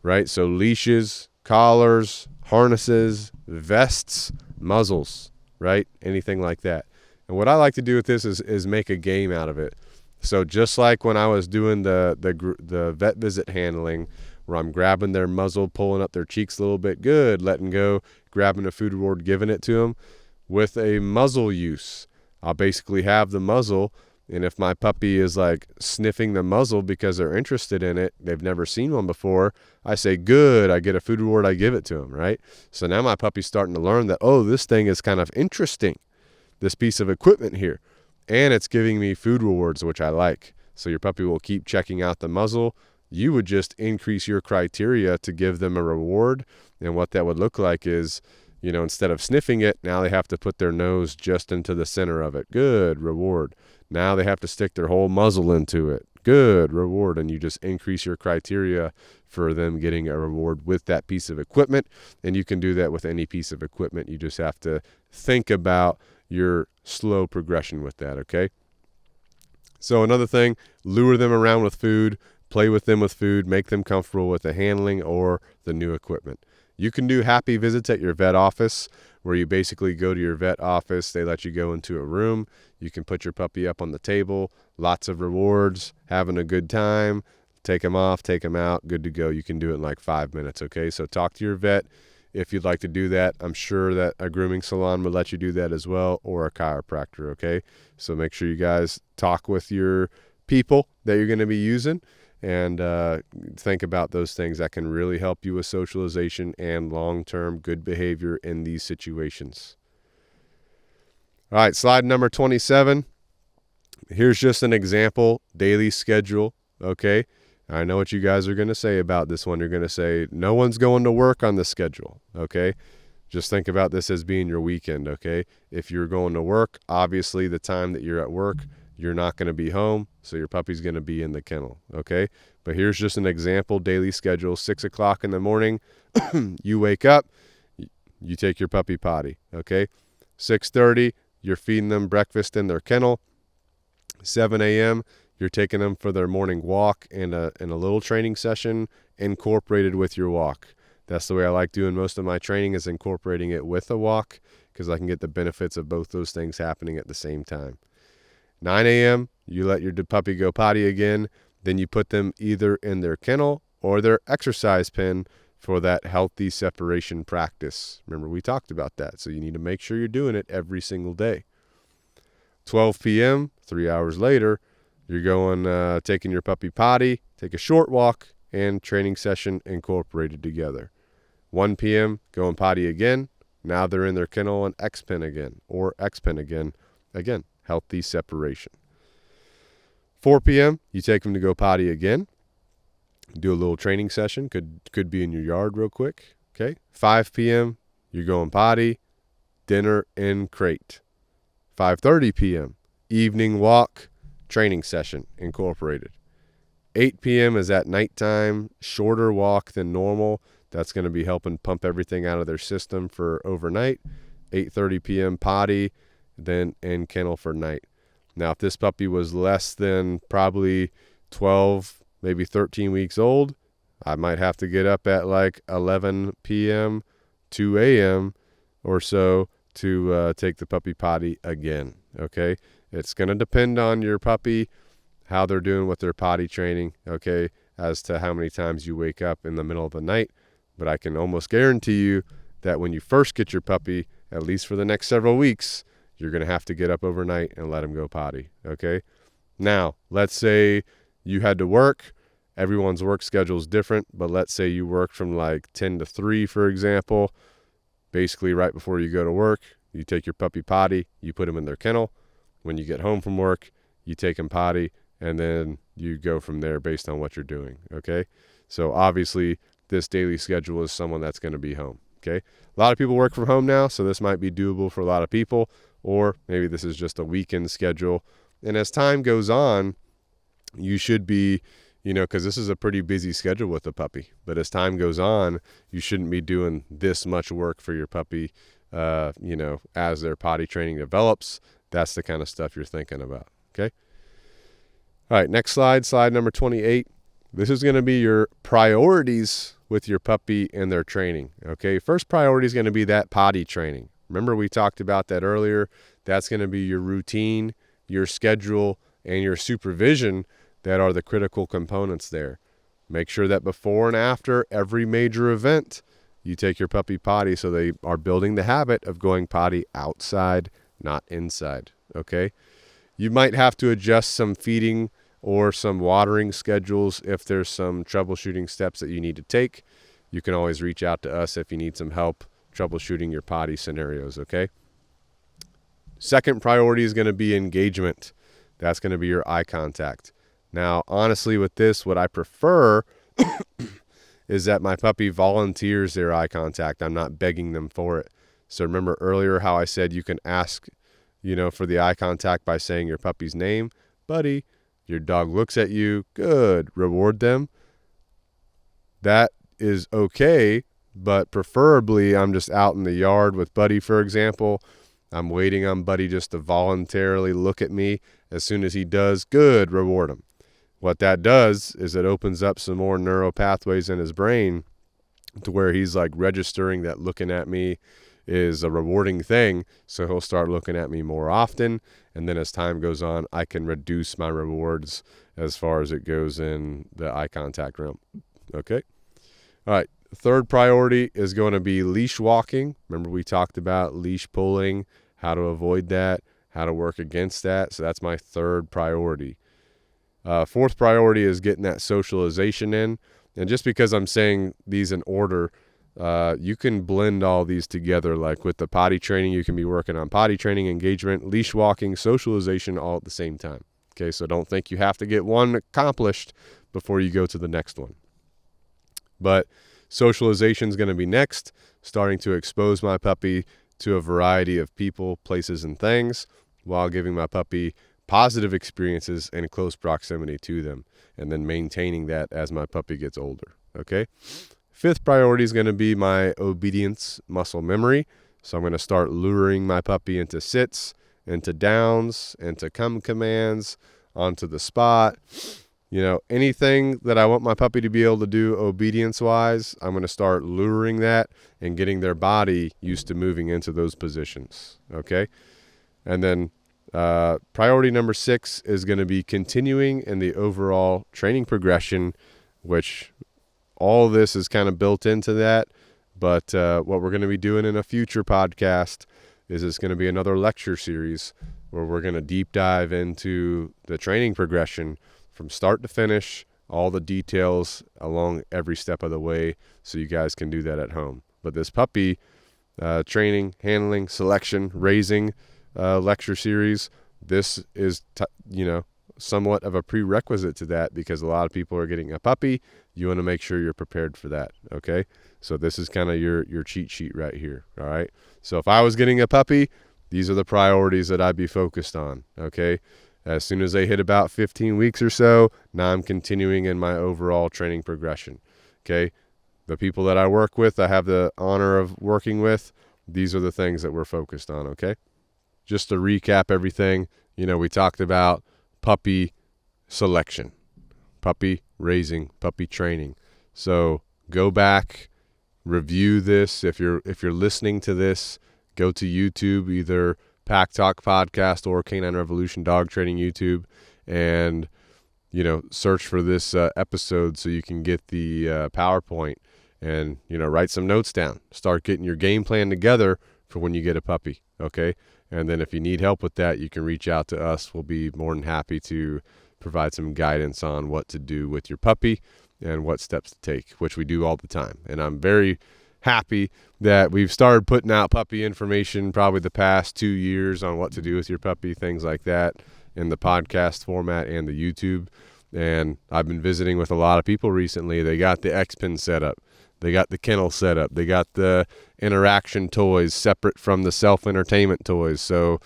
[SPEAKER 1] right? So leashes, collars, harnesses, vests, muzzles, right? Anything like that. And what I like to do with this is make a game out of it. So just like when I was doing the vet visit handling, where I'm grabbing their muzzle, pulling up their cheeks a little bit, good, letting go, grabbing a food reward, giving it to them. With a muzzle use, I'll basically have the muzzle, and if my puppy is like sniffing the muzzle because they're interested in it, they've never seen one before, I say, good, I get a food reward, I give it to them, right? So now my puppy's starting to learn that, oh, this thing is kind of interesting, this piece of equipment here, and it's giving me food rewards, which I like. So your puppy will keep checking out the muzzle. You would just increase your criteria to give them a reward, and what that would look like is, you know, instead of sniffing it, now they have to put their nose just into the center of it. Good, reward. Now they have to stick their whole muzzle into it. Good, reward. And you just increase your criteria for them getting a reward with that piece of equipment. And you can do that with any piece of equipment. You just have to think about your slow progression with that, okay? So another thing, lure them around with food, play with them with food, make them comfortable with the handling or the new equipment. You can do happy visits at your vet office, where you basically go to your vet office, they let you go into a room, you can put your puppy up on the table, lots of rewards, having a good time, take them off, take them out, good to go. You can do it in like 5 minutes, okay? So talk to your vet if you'd like to do that. I'm sure that a grooming salon would let you do that as well, or a chiropractor, okay? So make sure you guys talk with your people that you're going to be using, and think about those things that can really help you with socialization and long-term good behavior in these situations. All right, slide number 27. Here's just an example daily schedule, okay? I know what you guys are going to say about this one. You're going to say, no one's going to work on the schedule, okay? Just think about this as being your weekend, okay? If you're going to work, obviously the time that you're at work, you're not going to be home, so your puppy's going to be in the kennel, okay? But here's just an example daily schedule. 6 o'clock in the morning, you wake up, you take your puppy potty, okay? 6:30, you're feeding them breakfast in their kennel. 7 a.m., you're taking them for their morning walk and a little training session incorporated with your walk. That's the way I like doing most of my training, is incorporating it with a walk, because I can get the benefits of both those things happening at the same time. 9 a.m., you let your puppy go potty again. Then you put them either in their kennel or their exercise pen for that healthy separation practice. Remember, we talked about that. So you need to make sure you're doing it every single day. 12 p.m., 3 hours later, you're going, taking your puppy potty, take a short walk, and training session incorporated together. 1 p.m., going potty again. Now they're in their kennel and X-pen again, or X-pen again. Again, healthy separation. 4 p.m., you take them to go potty again. Do a little training session. Could be in your yard real quick. Okay. 5 p.m., you're going potty, dinner in crate. 5:30 p.m., evening walk, training session incorporated. 8 p.m. is at nighttime, shorter walk than normal. That's going to be helping pump everything out of their system for overnight. 8:30 p.m. potty, then in kennel for night. Now, if this puppy was less than probably 12, maybe 13 weeks old, I might have to get up at like 11 p.m., 2 a.m. or so to take the puppy potty again. okay? It's going to depend on your puppy, how they're doing with their potty training, okay, as to how many times you wake up in the middle of the night. But I can almost guarantee you that when you first get your puppy, at least for the next several weeks, you're going to have to get up overnight and let him go potty, okay? Now, let's say you had to work. Everyone's work schedule is different, but let's say you work from like 10 to 3, for example. Basically, right before you go to work, you take your puppy potty, you put him in their kennel. When you get home from work, you take him potty, and then you go from there based on what you're doing, okay? So obviously, this daily schedule is someone that's going to be home, okay? A lot of people work from home now, so this might be doable for a lot of people, or maybe this is just a weekend schedule. And as time goes on, you should be, because this is a pretty busy schedule with the puppy. But as time goes on, you shouldn't be doing this much work for your puppy, as their potty training develops. That's the kind of stuff you're thinking about, okay? All right, next slide number 28. This is going to be your priorities with your puppy and their training, okay? First priority is going to be that potty training. Remember, we talked about that earlier. That's going to be your routine, your schedule, and your supervision that are the critical components there. Make sure that before and after every major event, you take your puppy potty so they are building the habit of going potty outside, not inside, okay? You might have to adjust some feeding or some watering schedules if there's some troubleshooting steps that you need to take. You can always reach out to us if you need some help troubleshooting your potty scenarios, okay? Second priority is going to be engagement. That's going to be your eye contact. Now, honestly, with this, what I prefer is that my puppy volunteers their eye contact. I'm not begging them for it. So remember earlier how I said you can ask, for the eye contact by saying your puppy's name. Buddy, your dog looks at you. Good. Reward them. That is okay, but preferably I'm just out in the yard with Buddy, for example. I'm waiting on Buddy just to voluntarily look at me. As soon as he does, good, reward him. What that does is it opens up some more neural pathways in his brain to where he's like registering that looking at me is a rewarding thing. So he'll start looking at me more often. And then as time goes on, I can reduce my rewards as far as it goes in the eye contact realm. Okay. All right. Third priority is going to be leash walking. Remember, we talked about leash pulling, how to avoid that, how to work against that. So that's my third priority. Fourth priority is getting that socialization in. And just because I'm saying these in order, you can blend all these together. Like with the potty training, you can be working on potty training, engagement, leash walking, socialization all at the same time. Okay, so don't think you have to get one accomplished before you go to the next one. But socialization is going to be next, starting to expose my puppy to a variety of people, places, and things while giving my puppy positive experiences in close proximity to them, and then maintaining that as my puppy gets older, okay? Fifth priority is going to be my obedience muscle memory. So I'm going to start luring my puppy into sits, into downs, into come commands, onto the spot. Anything that I want my puppy to be able to do obedience-wise, I'm going to start luring that and getting their body used to moving into those positions, okay? And then priority number 6 is going to be continuing in the overall training progression, which all of this is kind of built into that. But what we're going to be doing in a future podcast is it's going to be another lecture series where we're going to deep dive into the training progression from start to finish, all the details along every step of the way, so you guys can do that at home. But this puppy training, handling, selection, raising lecture series, this is somewhat of a prerequisite to that, because a lot of people are getting a puppy. You want to make sure you're prepared for that, okay? So this is kind of your cheat sheet right here, all right? So if I was getting a puppy, these are the priorities that I'd be focused on, okay? As soon as they hit about 15 weeks or so, now I'm continuing in my overall training progression, okay? The people that I work with, I have the honor of working with, these are the things that we're focused on, okay? Just to recap everything, we talked about puppy selection, puppy raising, puppy training. So go back, review this. If you're listening to this, go to YouTube, either Pack Talk Podcast or Canine Revolution Dog Training YouTube, and search for this episode so you can get the PowerPoint and write some notes down. Start getting your game plan together for when you get a puppy. Okay, and then if you need help with that, you can reach out to us. We'll be more than happy to provide some guidance on what to do with your puppy and what steps to take, which we do all the time. And I'm very happy that we've started putting out puppy information probably the past 2 years on what to do with your puppy, things like that, in the podcast format and the YouTube. And I've been visiting with a lot of people recently. They got the X-Pin set up. They got the kennel set up. They got the interaction toys separate from the self-entertainment toys. So,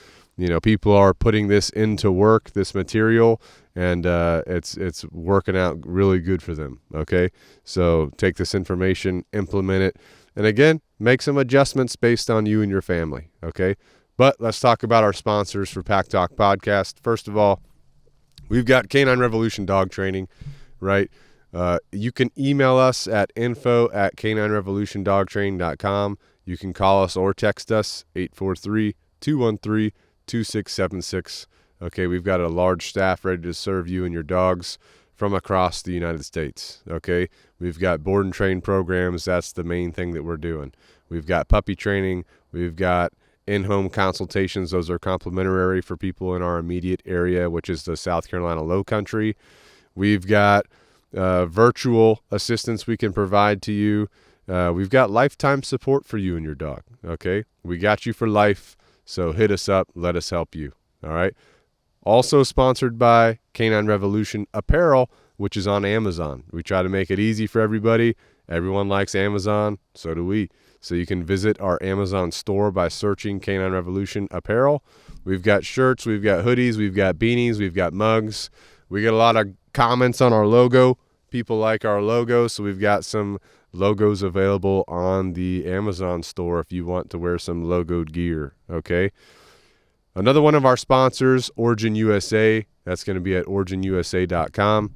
[SPEAKER 1] people are putting this into work, this material, and it's working out really good for them, okay? So take this information, implement it, and again, make some adjustments based on you and your family, okay? But let's talk about our sponsors for Pack Talk Podcast. First of all, we've got Canine Revolution Dog Training, right? You can email us at info@caninerevolutiondogtraining.com. You can call us or text us, 843-213-2676. Okay, we've got a large staff ready to serve you and your dogs from across the United States. Okay, we've got board and train programs. That's the main thing that we're doing. We've got puppy training. We've got in-home consultations. Those are complimentary for people in our immediate area, which is the South Carolina Low Country. We've got virtual assistance we can provide to you. We've got lifetime support for you and your dog. Okay, we got you for life. So hit us up. Let us help you. All right. Also sponsored by Canine Revolution Apparel, which is on Amazon. We try to make it easy for everybody. Everyone likes Amazon. So do we. So you can visit our Amazon store by searching Canine Revolution Apparel. We've got shirts. We've got hoodies. We've got beanies. We've got mugs. We get a lot of comments on our logo. People like our logo. So we've got some logos available on the Amazon store if you want to wear some logoed gear. Okay. Another one of our sponsors, Origin USA. That's going to be at originusa.com.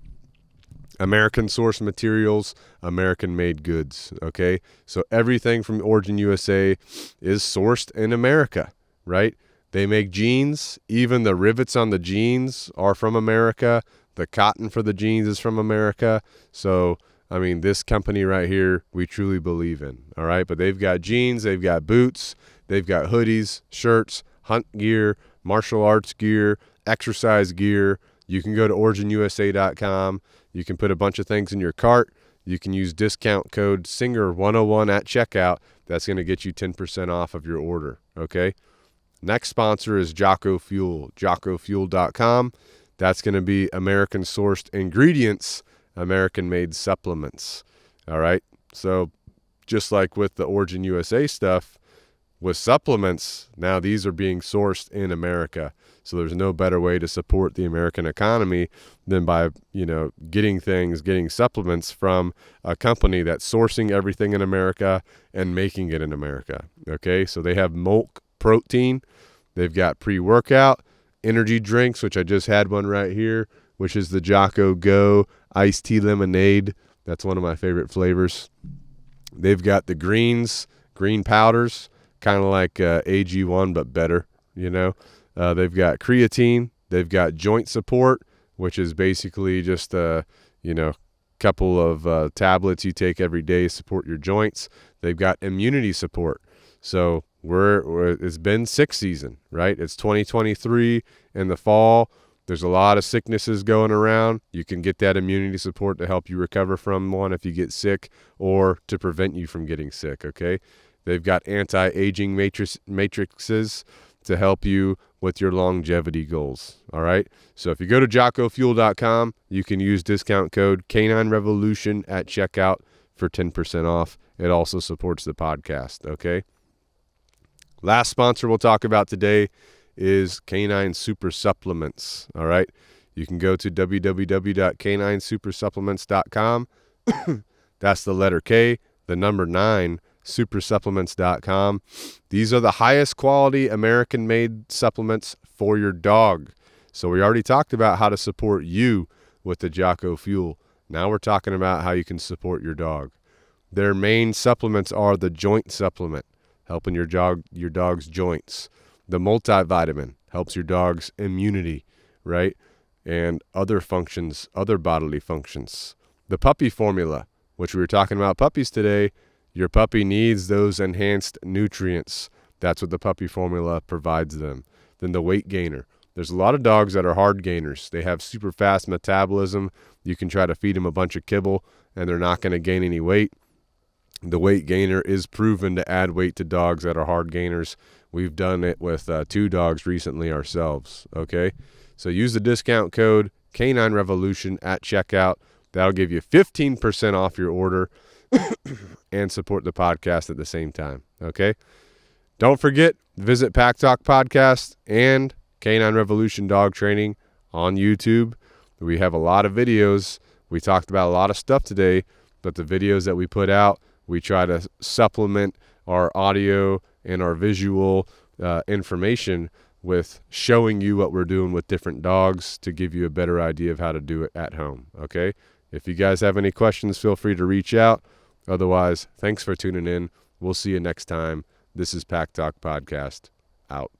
[SPEAKER 1] American source materials, American made goods. Okay. So everything from Origin USA is sourced in America, right? They make jeans. Even the rivets on the jeans are from America. The cotton for the jeans is from America. So, this company right here, we truly believe in. All right. But they've got jeans, they've got boots, they've got hoodies, shirts, hunt gear, martial arts gear, exercise gear. You can go to originusa.com. You can put a bunch of things in your cart. You can use discount code SINGER101 at checkout. That's going to get you 10% off of your order. Okay. Next sponsor is Jocko Fuel, jockofuel.com. That's going to be American sourced ingredients, American made supplements. All right. So just like with the Origin USA stuff, with supplements, now these are being sourced in America. So there's no better way to support the American economy than by, getting supplements from a company that's sourcing everything in America and making it in America. Okay, so they have milk protein. They've got pre-workout, energy drinks, which I just had one right here, which is the Jocko Go Iced Tea Lemonade. That's one of my favorite flavors. They've got the green powders, kind of like AG1, but better, They've got creatine. They've got joint support, which is basically just a, couple of tablets you take every day to support your joints. They've got immunity support. So it's been sick season, right? It's 2023 in the fall. There's a lot of sicknesses going around. You can get that immunity support to help you recover from one if you get sick or to prevent you from getting sick, okay? They've got anti-aging matrices to help you with your longevity goals, all right? So if you go to jockofuel.com, you can use discount code Canine Revolution at checkout for 10% off. It also supports the podcast, okay? Last sponsor we'll talk about today is Canine Super Supplements, all right? You can go to www.caninesupersupplements.com. That's the letter K, the number 9, supersupplements.com. These are the highest quality American-made supplements for your dog. So we already talked about how to support you with the Jocko Fuel. Now we're talking about how you can support your dog. Their main supplements are the joint supplement, helping your dog's joints. The multivitamin helps your dog's immunity, right? And other functions, other bodily functions. The puppy formula, which we were talking about puppies today, your puppy needs those enhanced nutrients. That's what the puppy formula provides them. Then the weight gainer. There's a lot of dogs that are hard gainers. They have super fast metabolism. You can try to feed them a bunch of kibble and they're not going to gain any weight. The weight gainer is proven to add weight to dogs that are hard gainers. We've done it with 2 dogs recently ourselves, okay? So use the discount code Canine Revolution at checkout. That'll give you 15% off your order and support the podcast at the same time, okay? Don't forget, visit Pack Talk Podcast and Canine Revolution Dog Training on YouTube. We have a lot of videos. We talked about a lot of stuff today, but the videos that we put out, we try to supplement our audio and our visual information with showing you what we're doing with different dogs to give you a better idea of how to do it at home, okay? If you guys have any questions, feel free to reach out. Otherwise, thanks for tuning in. We'll see you next time. This is Pack Talk Podcast. Out.